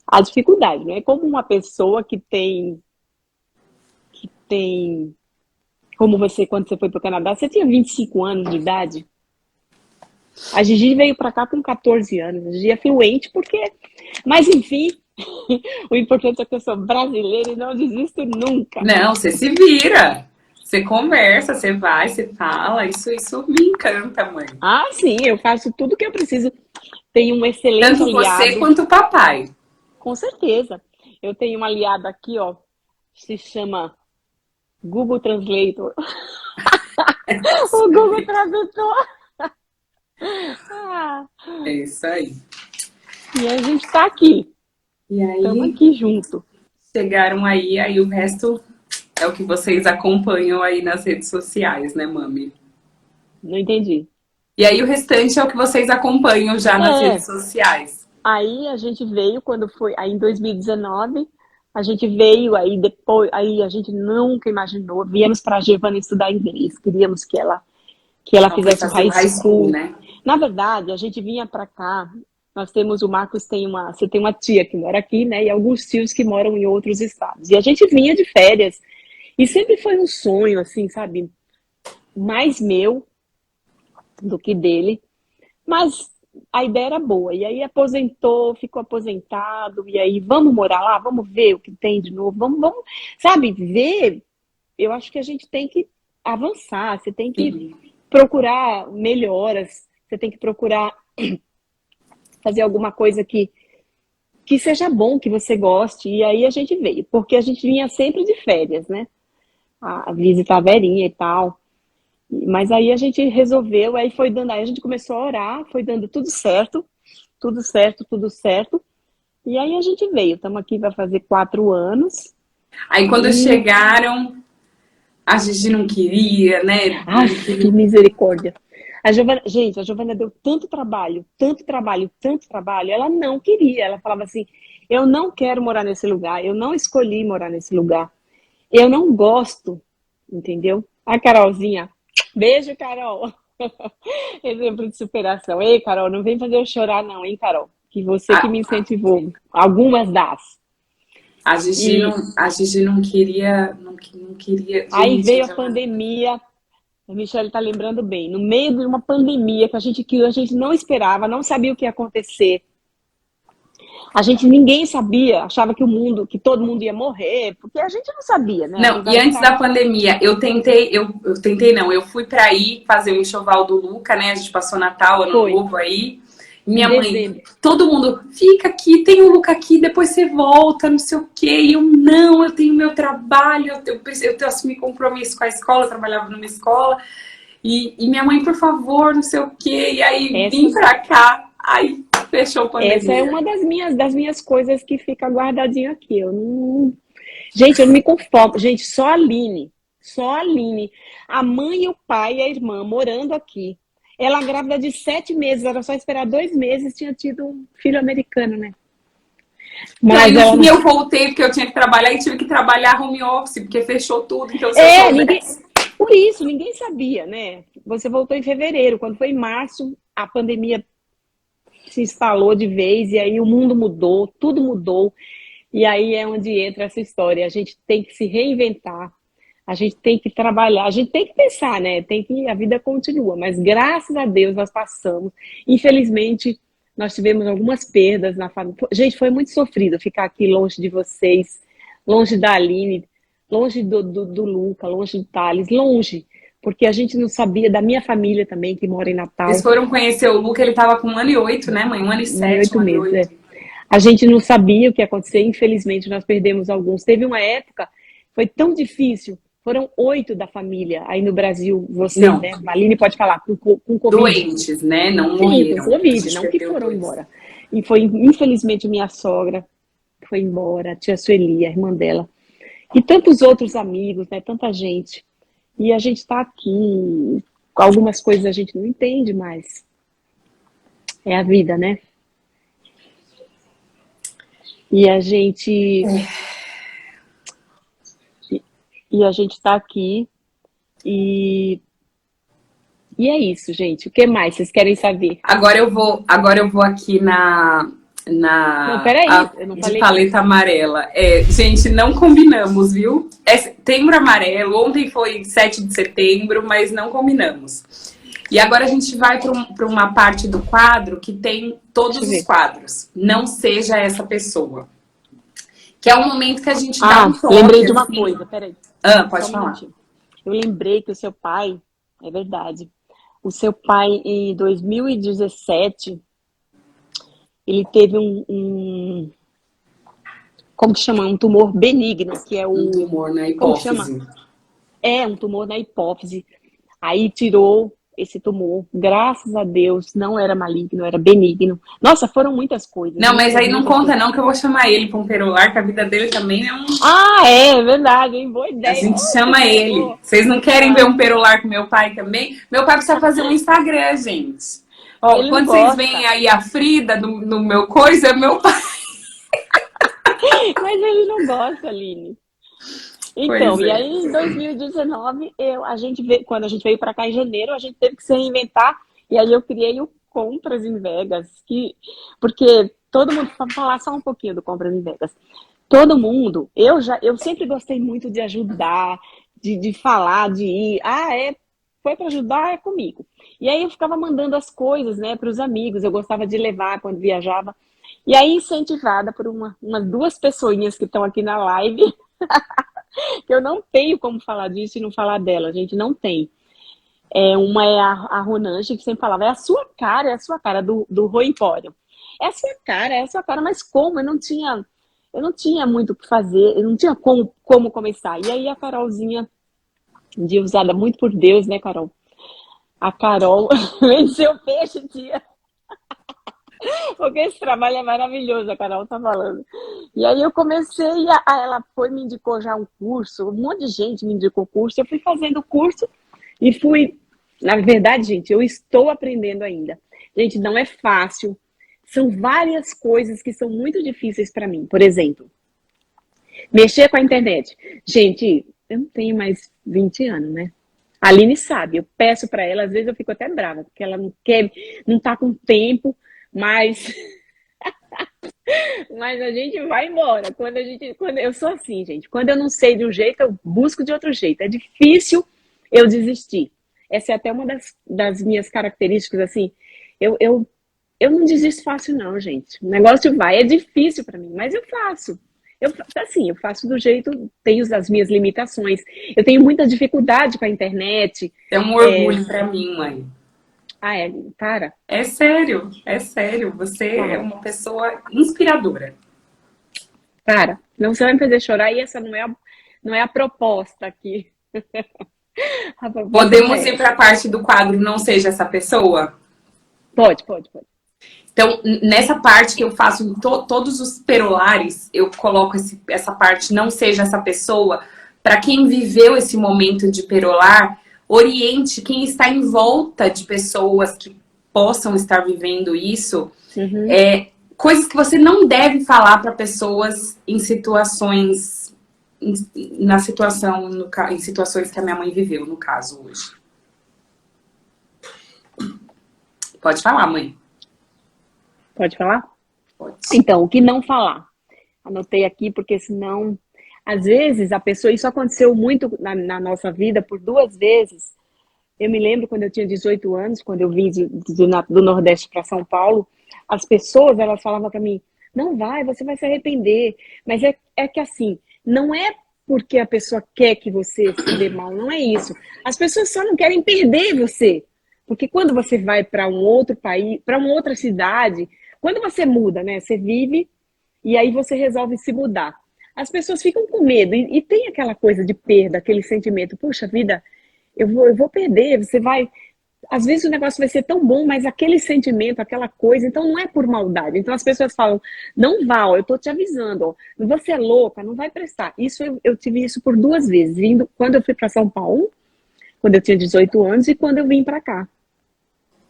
a dificuldade, não é como uma pessoa que tem, como você, quando você foi para o Canadá, você tinha 25 anos de idade. A Gigi veio para cá com 14 anos. A Gigi é fluente porque. Mas, enfim, o importante é que eu sou brasileira e não desisto nunca. Não, você se vira. Você conversa, você vai, você fala. Isso me encanta, mãe. Ah, sim, eu faço tudo que eu preciso. Tenho um excelente Tanto você aliado, quanto o papai. com certeza. Eu tenho um aliado aqui, ó, se chama Google Translator. O Google Tradutor. Ah, É isso aí. e a gente tá aqui. E Estamos aí, aqui junto. chegaram aí o resto é o que vocês acompanham aí nas redes sociais, né, mami? Não entendi. E aí o restante é o que vocês acompanham já nas redes É, sociais. aí a gente veio quando foi, aí em 2019, a gente veio aí depois, aí a gente nunca imaginou, viemos para a Giovana estudar inglês, queríamos que ela Ela foi fizesse o fazer o high high school, school. né? Na verdade, a gente vinha para cá, nós temos, o Marcos você tem uma tia que mora aqui, né, e alguns tios que moram em outros estados. E a gente vinha de férias, e sempre foi um sonho, assim, sabe, mais meu do que dele. Mas a ideia era boa. E aí aposentou, ficou aposentado, e aí vamos morar lá, vamos ver o que tem de novo, vamos, sabe, ver. Eu acho que a gente tem que avançar, você tem que Sim. procurar melhoras, você tem que procurar fazer alguma coisa que seja bom, que você goste. E aí a gente veio, porque a gente vinha sempre de férias, né? A visitar a Verinha e tal. Mas aí a gente resolveu, aí foi dando, aí a gente começou a orar, foi dando tudo certo, tudo certo, tudo certo. E aí a gente veio, estamos aqui, vai fazer 4 anos. Aí quando E, chegaram, a Gigi não queria, né? ai, Não que queria. misericórdia. A Giovana, gente, a Giovana deu tanto trabalho, tanto trabalho, tanto trabalho. Ela não queria, ela falava assim: eu não quero morar nesse lugar, eu não escolhi morar nesse lugar, eu não gosto, entendeu? A Carolzinha, beijo, Carol. Exemplo de superação. Ei, Carol, não vem fazer eu chorar, não, hein, Carol? Que você que A, me incentivou. Algumas das. E A Gigi não queria, não queria. aí Gente, veio a pandemia. A Michelle está lembrando bem. No meio de uma pandemia que a gente não esperava, não sabia o que ia acontecer. Ninguém sabia, achava que que todo mundo ia morrer, porque a gente não sabia, né? não, Apesar e de antes estar. da pandemia, eu tentei não, eu fui pra ir fazer o enxoval do Luca, né? A gente passou Natal, Ano Foi, Novo aí. em Minha mãe, dezembro. todo mundo, fica aqui, tem o Luca aqui, depois você volta, não sei o quê. E eu, não, eu tenho meu trabalho, eu assumi compromisso com a escola, eu trabalhava numa escola. E minha mãe, por favor, não sei o quê. E aí vim Essa, pra cá, aí fechou a essa é pandemia. uma das minhas coisas que fica guardadinho aqui. Eu não, gente, eu não me conformo. Gente, só a Aline. Só a Aline. A mãe, o pai e a irmã morando aqui. Ela grávida de 7 meses, era só esperar 2 meses, tinha tido um filho americano, né? Não, aí Mas no ela fim não. eu voltei porque eu tinha que trabalhar e tive que trabalhar home office, porque fechou tudo. Então, se eu Ninguém. soubesse. Por isso, ninguém sabia, né? Você voltou em fevereiro, quando foi em março, a pandemia se instalou de vez, e aí o mundo mudou, tudo mudou. E aí é onde entra essa história. A gente tem que se reinventar, a gente tem que trabalhar, a gente tem que pensar, né? A vida continua, mas graças a Deus nós passamos. Infelizmente, nós tivemos algumas perdas na família. Gente, foi muito sofrido ficar aqui longe de vocês, longe da Aline. longe do Luca, longe do Thales, longe, porque a gente não sabia da minha família também, que mora em Vocês Natal, foram conhecer o Luca, ele tava com 1 ano e 8, né, mãe? 1 ano e 7, 1 ano e 8 um ano e meses, é. oito. A gente não sabia o que ia acontecer, infelizmente nós perdemos alguns. Teve uma época, foi tão difícil, foram 8 da família aí no Brasil, vocês, Não, né? A Aline pode falar, com Covid. doentes, né? Não Sim, com morreram. A Covid, gente não que perdeu foram 2. embora. E foi, infelizmente, minha sogra foi embora, a tia Sueli, a irmã dela. E tantos outros amigos, né? Tanta gente. E a gente tá aqui, algumas coisas a gente não entende mais. É a vida, né? E a gente, e a gente tá aqui e, e é isso, gente. O que mais vocês querem saber? Agora eu vou aqui na Não, na peraí, a, eu não de falei nada. paleta amarela. É, gente, não combinamos, viu? É setembro amarelo. Ontem foi 7 de setembro, mas não combinamos. E agora a gente vai para uma parte do quadro que tem Deixa todos eu os ver. quadros. Não seja essa pessoa. Que é o momento que a gente dá Ah, um lembrei toque, de uma assim. coisa, peraí. Ah, Só pode um falar. minutinho. Eu lembrei que o seu pai, é verdade, o seu pai em 2017, ele teve como que chama? Um tumor benigno, que é Um o, tumor na como que chama? hipófise. É um tumor na hipófise. Aí tirou esse tumor, graças a Deus, não era maligno, era benigno. Nossa, foram muitas coisas, Não, mas muitas, aí não muitas conta coisas. não que eu vou chamar ele para um perolar, que a vida dele também é um. Ah, é verdade, hein? Boa A ideia. gente Nossa, chama que ele. boa. Vocês não querem ver Ah, um perolar com meu pai também? Meu pai precisa fazer um Instagram, gente. Ó, ele não quando vocês veem gosta, aí a Frida no meu coisa, é meu pai. mas ele não gosta, Aline. Pois Então, e é. aí em 2019, quando a gente veio para cá em janeiro, a gente teve que se reinventar. E aí eu criei o Compras em Vegas, porque todo mundo, para falar só um pouquinho do Compras em Vegas, todo mundo, eu sempre gostei muito de ajudar, de falar, de ir. Ah, foi para ajudar, é comigo. E aí eu ficava mandando as coisas, né, para os amigos. Eu gostava de levar quando viajava. E aí, incentivada por umas duas pessoinhas que estão aqui na live, que eu não tenho como falar disso e não falar dela, gente, não tem. Uma é a Ronange, que sempre falava, é a sua cara do Rô Empório. É a sua cara, mas como? Eu não tinha muito o que fazer, eu não tinha como começar. E aí a Carolzinha, de usada muito por Deus, né, Carol? A Carol venceu o peixe, tia. Porque esse trabalho é maravilhoso, a Carol tá falando. E aí eu comecei, ela me indicou já um curso, um monte de gente me indicou curso, eu fui fazendo o curso e fui, na verdade, gente, eu estou aprendendo ainda. Gente, não é fácil, são várias coisas que são muito difíceis para mim. Por exemplo, mexer com a internet. Gente, eu não tenho mais 20 anos, né? A Aline sabe, eu peço para ela, às vezes eu fico até brava, porque ela não quer, não tá com tempo, mas Mas a gente vai embora. Quando eu sou assim, gente. Quando eu não sei de um jeito, eu busco de outro jeito. É difícil eu desistir. Essa é até uma das minhas características, assim. Eu, eu, eu não desisto fácil, não, gente. O negócio vai. É difícil para mim, mas eu faço. Assim, eu faço do jeito, tenho as minhas limitações. Eu tenho muita dificuldade com a internet. É um orgulho para mim, mãe. Ah, é, para, É sério, é sério. Você é para, uma pessoa inspiradora. para. Não, você vai me fazer chorar e essa não é a proposta aqui. A proposta não Podemos é ir para essa. a parte do quadro Não Seja Essa Pessoa? Pode, pode, pode. Então, nessa parte que eu faço em todos os perolares, eu coloco essa parte Não Seja Essa Pessoa. Para quem viveu esse momento de perolar, oriente quem está em volta de pessoas que possam estar vivendo isso. Uhum. Coisas que você não deve falar para pessoas em situações, na situação, em situações que a minha mãe viveu, no caso, hoje. Pode falar, mãe. Pode falar? Pode. Então, o que não falar? Anotei aqui, porque senão, às vezes, a pessoa, isso aconteceu muito na nossa vida por 2 vezes. Eu me lembro quando eu tinha 18 anos, quando eu vim do Nordeste para São Paulo, as pessoas, elas falavam para mim, não vai, você vai se arrepender. Mas é que assim, não é porque a pessoa quer que você se dê mal, não é isso. As pessoas só não querem perder você. Porque quando você vai para um outro país, para uma outra cidade, quando você muda, né? Você vive e aí você resolve se mudar. As pessoas ficam com medo e tem aquela coisa de perda, aquele sentimento, puxa vida, eu vou perder, você vai. Às vezes o negócio vai ser tão bom, mas aquele sentimento, aquela coisa, então não é por maldade. Então as pessoas falam, não vá, ó, eu tô te avisando, ó, você é louca, não vai prestar. Isso eu tive isso por 2 vezes, vindo quando eu fui para São Paulo, quando eu tinha 18 anos e quando eu vim para cá,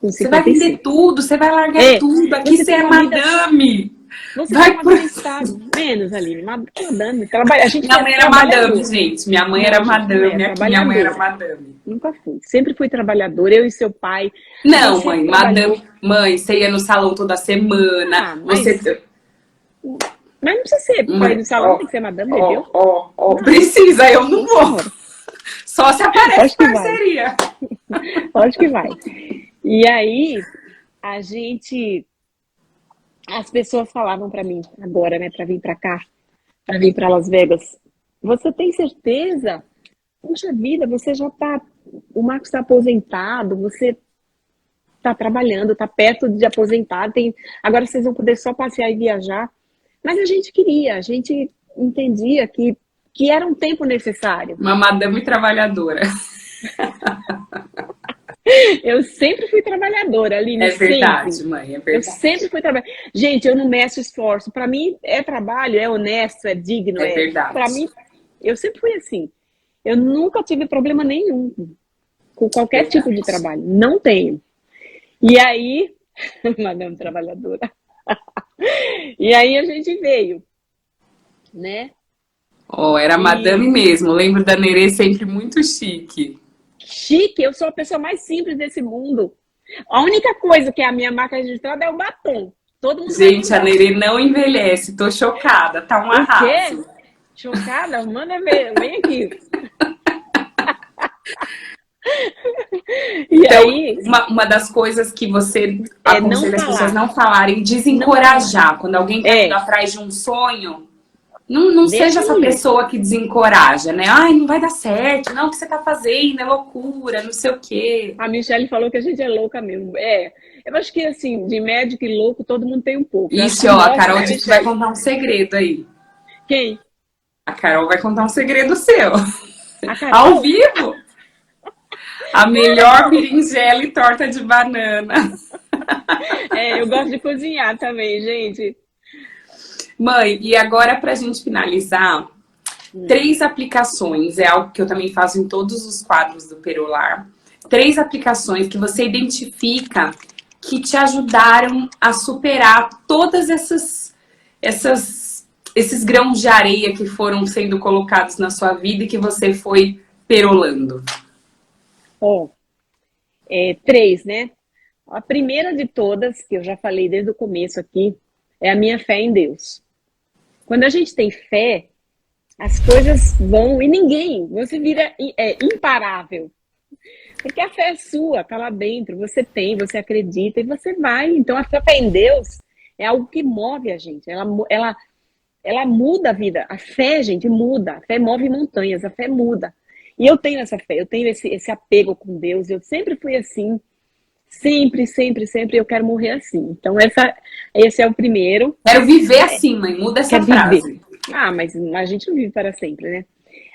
com Você vai vender 55. tudo, você vai largar É, tudo. Aqui você você tem é uma vida, madame. você tem Vai uma pro... vida estável, menos, Aline, madame, a gente Minha é mãe era madame, trabalhador. gente. Minha mãe era Não, gente, não é, madame. Aqui minha mãe era trabalhadora. madame. Nunca fui. Sempre fui trabalhadora, eu e seu pai. A gente Não, sempre mãe, trabalhou. madame. Mãe, você ia no salão toda semana. Ah, Você. mas não precisa ser. Para ir Mãe, no salão ó, tem que ser madame, ó, bebeu? ó, ó. Não, Precisa, eu não não, vou. senhora. Só se aparece Lógico que vai. parceria. Lógico que vai. E aí, a gente. As pessoas falavam para mim, agora, né, para vir para cá, para vir para Las Vegas. Você tem certeza? Puxa vida, você já tá. O Marcos está aposentado, você tá trabalhando, tá perto de aposentar, agora vocês vão poder só passear e viajar. Mas a gente queria, a gente entendia que era um tempo necessário. Uma madame trabalhadora. Eu sempre fui trabalhadora, Aline, É sempre. verdade, mãe, é Eu verdade. sempre fui trabalhadora. Gente, eu não meço esforço. Para mim é trabalho, é honesto, é digno, É é. Para verdade. mim, eu sempre fui assim. Eu nunca tive problema nenhum com qualquer tipo de Verdade. trabalho. Não tenho. E aí, madame trabalhadora. E aí a gente veio, né? Ó, era E madame mesmo. Lembro da Nerê sempre muito chique. chique, eu sou a pessoa mais simples desse mundo. A única coisa que é a minha marca registrada é o batom. Todo mundo vai Gente, a lembrar. Nerê não envelhece. Tô chocada. Tá um O quê? arraso. Chocada? Manda ver, vem aqui. E Então, aí, uma das coisas que você é não aconselha as pessoas falar. não falarem, Não falar. desencorajar. Quando alguém tá indo É, atrás de um sonho, não seja deixa essa no ir. pessoa que desencoraja, né? Ai, não vai dar certo. Não, o que você tá fazendo é loucura, não sei o quê. A Michelle falou que a gente é louca mesmo. É, eu acho que assim, de médico e louco, todo mundo tem um pouco. Eu acho Ixi, que ó, a nós, Carol né, disse que vai Michelle? contar um segredo aí. Quem? A Carol vai contar um segredo seu. A Ao Carol? vivo, a melhor berinjela e torta de banana. É, eu gosto de cozinhar também, gente. Mãe, e agora pra gente finalizar, Hum. 3 aplicações, é algo que eu também faço em todos os quadros do Perolar. 3 aplicações que você identifica que te ajudaram a superar todas esses grãos de areia que foram sendo colocados na sua vida e que você foi perolando. Ó, 3, né? A primeira de todas, que eu já falei desde o começo aqui, é a minha fé em Deus. Quando a gente tem fé, as coisas vão e ninguém, você vira imparável. Porque a fé é sua, tá lá dentro, você tem, você acredita e você vai. Então a fé em Deus é algo que move a gente, ela muda a vida. A fé, gente, muda. A fé move montanhas, a fé muda. E eu tenho essa fé, eu tenho esse apego com Deus, eu sempre fui assim. Sempre, sempre, sempre eu quero morrer assim. Então, esse é o primeiro. Quero viver assim, mãe. Muda essa Quer viver. frase. Ah, mas a gente não vive para sempre, né?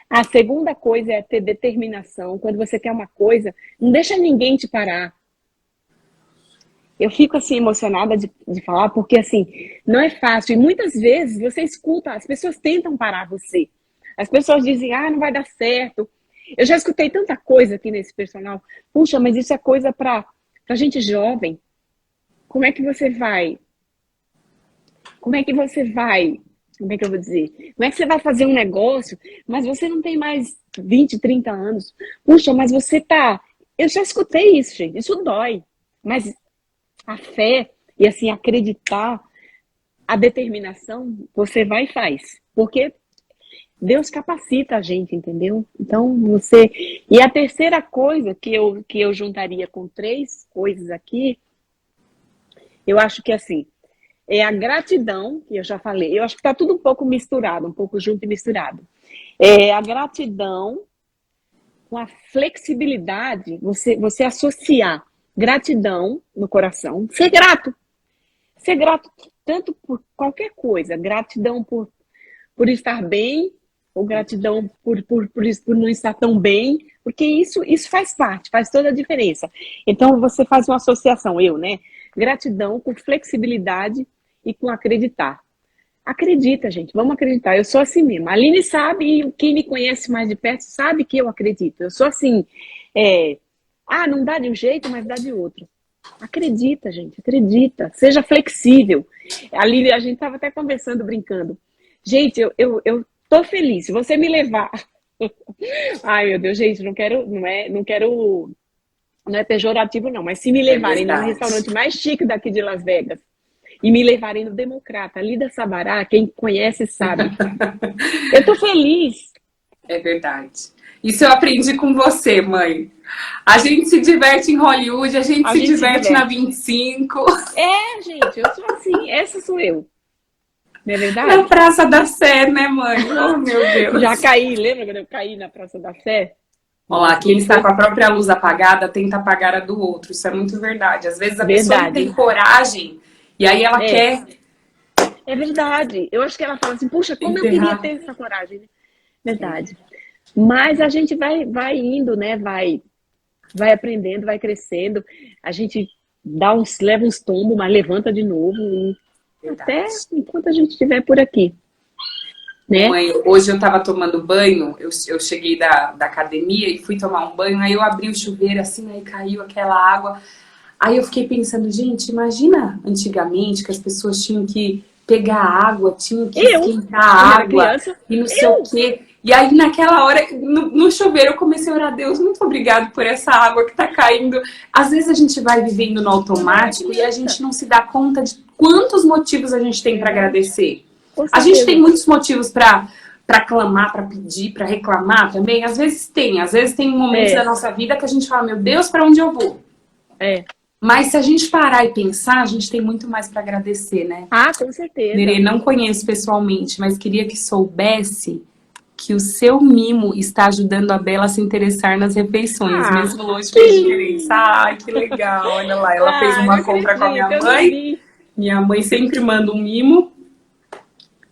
A segunda coisa é ter determinação. Quando você quer uma coisa, não deixa ninguém te parar. Eu fico assim emocionada de falar, porque assim, não é fácil. E muitas vezes você escuta, as pessoas tentam parar você. As pessoas dizem, ah, não vai dar certo. Eu já escutei tanta coisa aqui nesse personal. Puxa, mas isso é coisa para gente jovem. Como é que você vai? Como é que você vai? Como é que eu vou dizer? Como é que você vai fazer um negócio, mas você não tem mais 20, 30 anos? Puxa, mas você tá. Eu já escutei isso, gente. Isso dói. Mas a fé e assim acreditar, a determinação, você vai e faz. Porque Deus capacita a gente, entendeu? Então você. E a terceira coisa que eu juntaria com 3 coisas aqui, eu acho que assim, é a gratidão, que eu já falei. Eu acho que está tudo um pouco misturado, um pouco junto e misturado. A gratidão com a flexibilidade, você associar gratidão no coração, ser grato. Ser grato tanto por qualquer coisa, gratidão por estar bem, ou gratidão por não estar tão bem, porque isso faz parte, faz toda a diferença. Então, você faz uma associação, né? Gratidão com flexibilidade e com acreditar. Acredita, gente, vamos acreditar. Eu sou assim mesmo. A Aline sabe, e quem me conhece mais de perto sabe que eu acredito. Eu sou assim, não dá de um jeito, mas dá de outro. Acredita, gente, acredita. Seja flexível. Aline, a gente estava até conversando, brincando. Gente, eu tô feliz. Se você me levar... Ai, meu Deus, gente, não é pejorativo, não. Mas se me levarem no restaurante mais chique daqui de Las Vegas, e me levarem no Democrata, ali da Sabará, quem conhece sabe. Eu tô feliz. É verdade. Isso eu aprendi com você, mãe. A gente se diverte em Hollywood, a gente se diverte na 25. Gente, eu sou assim, essa sou eu. Não é verdade? Na Praça da Sé, né, mãe? Oh, meu Deus. Já caí, lembra quando eu caí na Praça da Sé? Olha lá, quem está com a própria luz apagada tenta apagar a do outro. Isso é muito verdade. Às vezes a pessoa não tem coragem e aí ela quer... É verdade. Eu acho que ela fala assim, puxa, como eu queria ter essa coragem. Verdade. Mas a gente vai indo, né? Vai aprendendo, vai crescendo. A gente leva uns tombos, mas levanta de novo. Até enquanto a gente estiver por aqui. Né? Mãe, hoje eu tava tomando banho, eu cheguei da academia e fui tomar um banho, aí eu abri o chuveiro assim, aí caiu aquela água. Aí eu fiquei pensando, gente, imagina antigamente que as pessoas tinham que pegar água, tinham que esquentar a água e não sei o quê. E aí naquela hora, no chuveiro, eu comecei a orar, Deus, muito obrigado por essa água que tá caindo. Às vezes a gente vai vivendo no automático e a gente não se dá conta de quantos motivos a gente tem para agradecer. A gente tem muitos motivos para clamar, para pedir, para reclamar também. Às vezes tem momentos da nossa vida que a gente fala, meu Deus, para onde eu vou? Mas se a gente parar e pensar, a gente tem muito mais para agradecer, né? Ah, com certeza. Nerê, não conheço pessoalmente, mas queria que soubesse que o seu mimo está ajudando a Bela a se interessar nas refeições, mesmo longe de diferença. Ai, que legal, olha lá, ela fez uma compra com a minha mãe. Minha mãe sempre manda um mimo.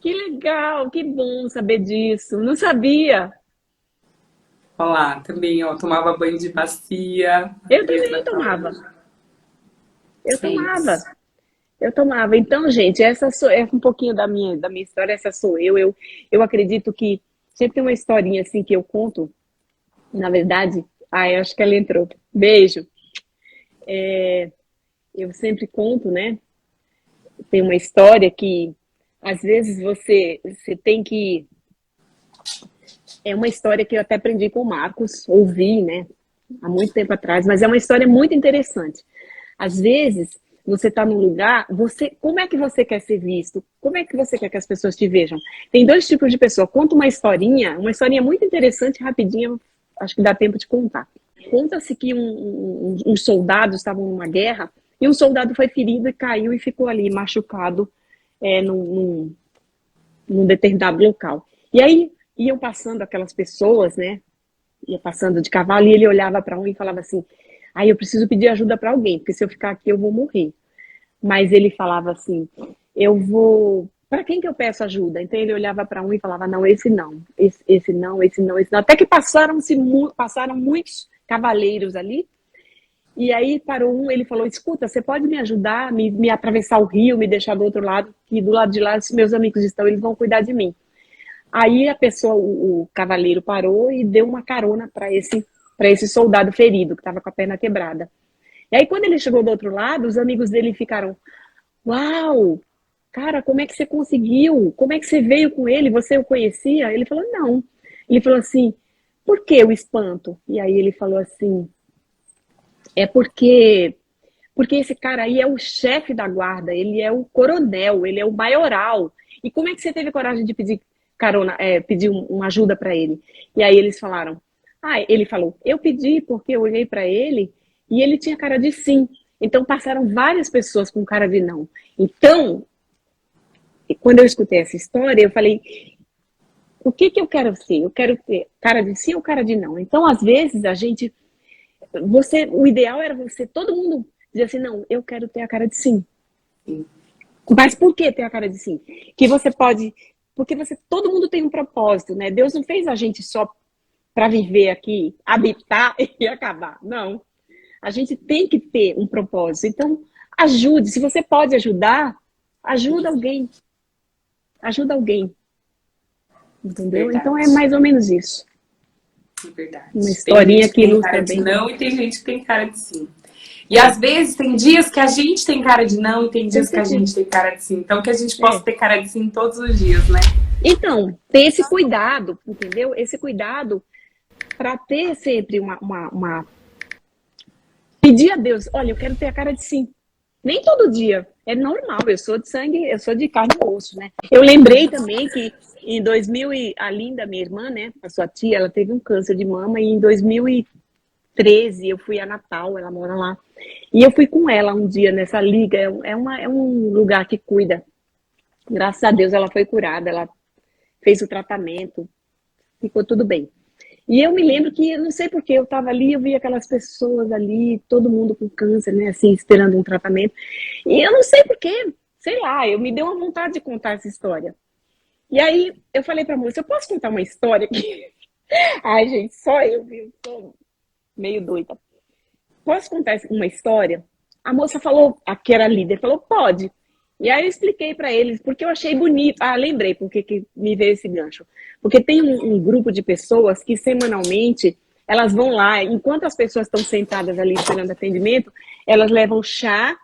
Que legal, que bom saber disso. Não sabia. Olha lá, também, ó, tomava banho de bacia. Eu também tomava. Eu tomava. Então, gente, essa é um pouquinho da minha história, essa sou eu. Eu acredito que sempre tem uma historinha assim que eu conto. Na verdade, eu acho que ela entrou. Beijo. Eu sempre conto, né? Tem uma história que às vezes você tem que... É uma história que eu até aprendi com o Marcos, ouvi, né? Há muito tempo atrás, mas é uma história muito interessante. Às vezes, você está num lugar, como é que você quer ser visto? Como é que você quer que as pessoas te vejam? Tem dois tipos de pessoa. Conta uma historinha muito interessante, rapidinho, acho que dá tempo de contar. Conta-se que uns soldados estavam numa guerra e um soldado foi ferido e caiu e ficou ali machucado num determinado local. E aí iam passando aquelas pessoas, né? Ia passando de cavalo e ele olhava para um e falava assim, eu preciso pedir ajuda para alguém, porque se eu ficar aqui eu vou morrer. Mas ele falava assim, para quem que eu peço ajuda? Então ele olhava para um e falava, não, esse não, esse não. Até que passaram muitos cavaleiros ali. E aí parou um, ele falou, escuta, você pode me ajudar, me atravessar o rio, me deixar do outro lado, que do lado de lá, se meus amigos estão, eles vão cuidar de mim. Aí a pessoa, o cavaleiro parou e deu uma carona para esse soldado ferido, que estava com a perna quebrada. E aí quando ele chegou do outro lado, os amigos dele ficaram, uau, cara, como é que você conseguiu? Como é que você veio com ele? Você o conhecia? Ele falou, não. Ele falou assim, por que o espanto? E aí ele falou assim, porque esse cara aí é o chefe da guarda, ele é o coronel, ele é o maioral. E como é que você teve coragem de pedir carona, pedir uma ajuda para ele? E aí eles falaram, ele falou, eu pedi porque eu olhei para ele e ele tinha cara de sim. Então passaram várias pessoas com cara de não. Então, quando eu escutei essa história, eu falei, O que que eu quero ser? Eu quero ter cara de sim ou cara de não? Então, às vezes, o ideal era todo mundo dizer assim, não, eu quero ter a cara de sim. Sim. Mas por que ter a cara de sim? Que você pode, porque todo mundo tem um propósito, né? Deus não fez a gente só para viver aqui, habitar e acabar. Não. A gente tem que ter um propósito. Então, ajude. Se você pode ajudar, ajuda alguém. Ajuda alguém. Entendeu? Então é Verdade. mais ou menos isso. É verdade. Uma Tem historinha gente que que tem cara ilustra de bem. não e tem gente que tem cara de sim. E às vezes tem dias que a gente tem cara de não e tem Com dias que a certeza. gente tem cara de sim. Então que a gente possa É. ter cara de sim todos os dias, né? Então, ter esse cuidado, entendeu? Esse cuidado para ter sempre pedir a Deus, olha, eu quero ter a cara de sim. Nem todo dia. É normal, eu sou de sangue, eu sou de carne e osso, né? Eu lembrei também que em 2000, a Linda, minha irmã, né? A sua tia, ela teve um câncer de mama e em 2013 eu fui a Natal, ela mora lá. E eu fui com ela um dia nessa liga, é um lugar que cuida. Graças a Deus ela foi curada, ela fez o tratamento, ficou tudo bem. E eu me lembro que, não sei porquê, eu estava ali, eu vi aquelas pessoas ali, todo mundo com câncer, né, assim, esperando um tratamento. E eu não sei porquê, sei lá, me deu uma vontade de contar essa história. E aí eu falei pra moça, eu posso contar uma história aqui? Ai, gente, só eu, viu? Tô meio doida. Posso contar uma história? A moça falou, a que era líder, falou, pode. E aí eu expliquei para eles, porque eu achei bonito. Ah, lembrei porque que me veio esse gancho. Porque tem um grupo de pessoas que semanalmente elas vão lá, enquanto as pessoas estão sentadas ali esperando atendimento, elas levam chá,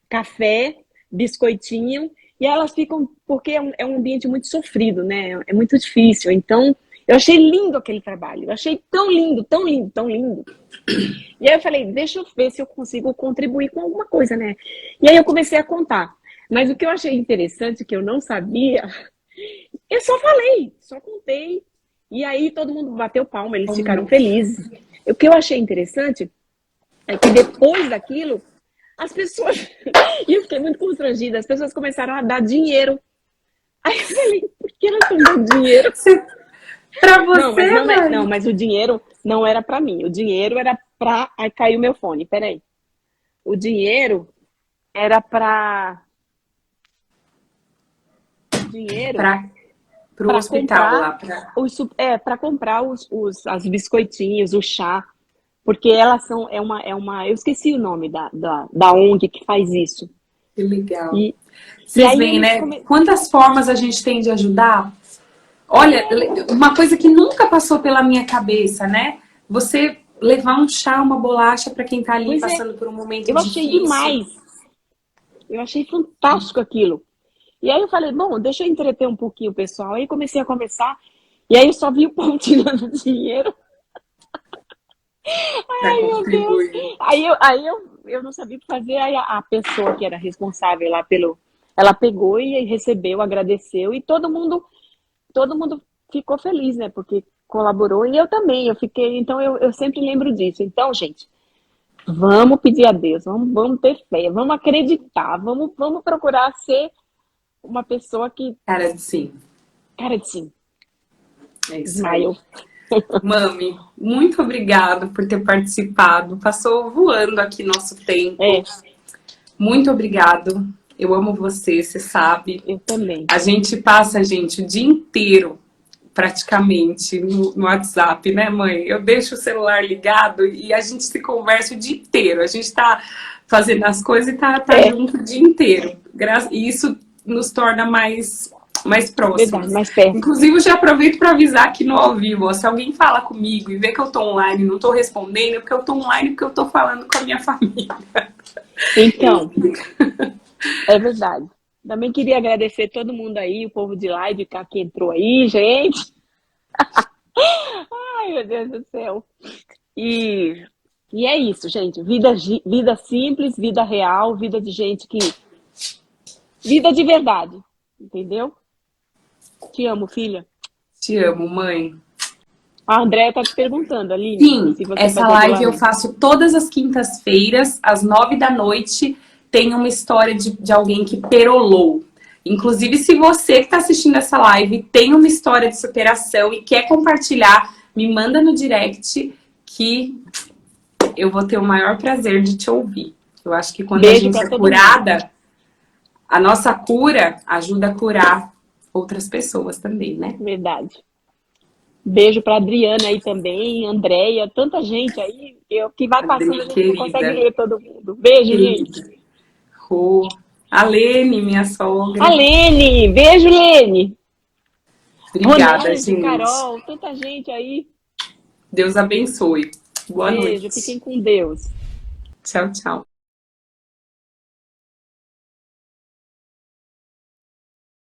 café, biscoitinho, e elas ficam, porque é um ambiente muito sofrido, né? É muito difícil. Então, eu achei lindo aquele trabalho. Eu achei tão lindo, tão lindo, tão lindo. E aí eu falei, deixa eu ver se eu consigo contribuir com alguma coisa, né? E aí eu comecei a contar. Mas o que eu achei interessante, que eu não sabia, eu só falei, só contei. E aí todo mundo bateu palma, eles ficaram felizes. O que eu achei interessante é que depois daquilo, as pessoas... E eu fiquei muito constrangida, as pessoas começaram a dar dinheiro. Aí eu falei, por que elas estão dando dinheiro? Pra você, Não, mãe? mas o dinheiro não era para mim. O dinheiro era para... Aí caiu meu fone, peraí. O dinheiro era para... Dinheiro Pra, pro para hospital comprar lá. Pra... para comprar as biscoitinhos, o chá, porque elas são eu esqueci o nome da ONG que faz isso. Que legal. E, e Vocês aí veem, eles né? Quantas formas a gente tem de ajudar? Olha, uma coisa que nunca passou pela minha cabeça, né? Você levar um chá, uma bolacha para quem tá ali pois é, passando por um momento eu achei difícil. demais. Eu achei fantástico aquilo. E aí eu falei, bom, deixa eu entreter um pouquinho o pessoal. Aí comecei a conversar. E aí eu só vi o povo tirando dinheiro. Para Ai, meu Deus. contribuir. Eu não sabia o que fazer. Aí a pessoa que era responsável lá ela pegou e recebeu, agradeceu. E todo mundo ficou feliz, né? Porque colaborou. E eu também, eu fiquei. Então eu sempre lembro disso. Então, gente, vamos pedir a Deus, vamos ter fé, vamos acreditar, vamos procurar ser uma pessoa que. Cara, sim. Cara, sim, É isso aí. smile. Mami, muito obrigado por ter participado. Passou voando aqui nosso tempo. É, Muito obrigado. Eu amo você, você sabe. eu também. A gente passa, gente, o dia inteiro praticamente no WhatsApp, né, mãe? Eu deixo o celular ligado e a gente se conversa o dia inteiro. A gente tá fazendo as coisas e tá É, junto o dia inteiro. E isso nos torna mais verdade, próximos. mais perto. Inclusive, eu já aproveito para avisar aqui no ao vivo, ó, se alguém fala comigo e vê que eu tô online e não tô respondendo, é porque eu tô online porque eu tô falando com a minha família. Então, é verdade. Também queria agradecer todo mundo aí, o povo de live que entrou aí, gente. Ai, meu Deus do céu. E, e é isso, gente. Vida simples, vida real, vida de gente que. Vida de verdade. Entendeu? Te amo, filha. Te amo, mãe. A Andréia tá te perguntando, Aline, Sim, se você essa faz live eu regularmente. faço todas as quintas-feiras, às 9 da noite. Tem uma história de alguém que perolou. Inclusive, se você que está assistindo essa live tem uma história de superação e quer compartilhar, me manda no direct que eu vou ter o maior prazer de te ouvir. Eu acho que quando a Beijo gente para é todo mundo. curada, a nossa cura ajuda a curar outras pessoas também, né? Verdade. Beijo para Adriana aí também, Andréia, tanta gente aí, que vai passando, a Adri, gente não consegue querida, ler todo mundo. Beijo, gente. querida. Rô, a Lene, minha A sogra. Lene, beijo, Lene. Obrigada, Ronelde, gente. Carol, tanta gente aí. Deus abençoe. Boa Beijo, noite. fiquem com Deus. Tchau, tchau.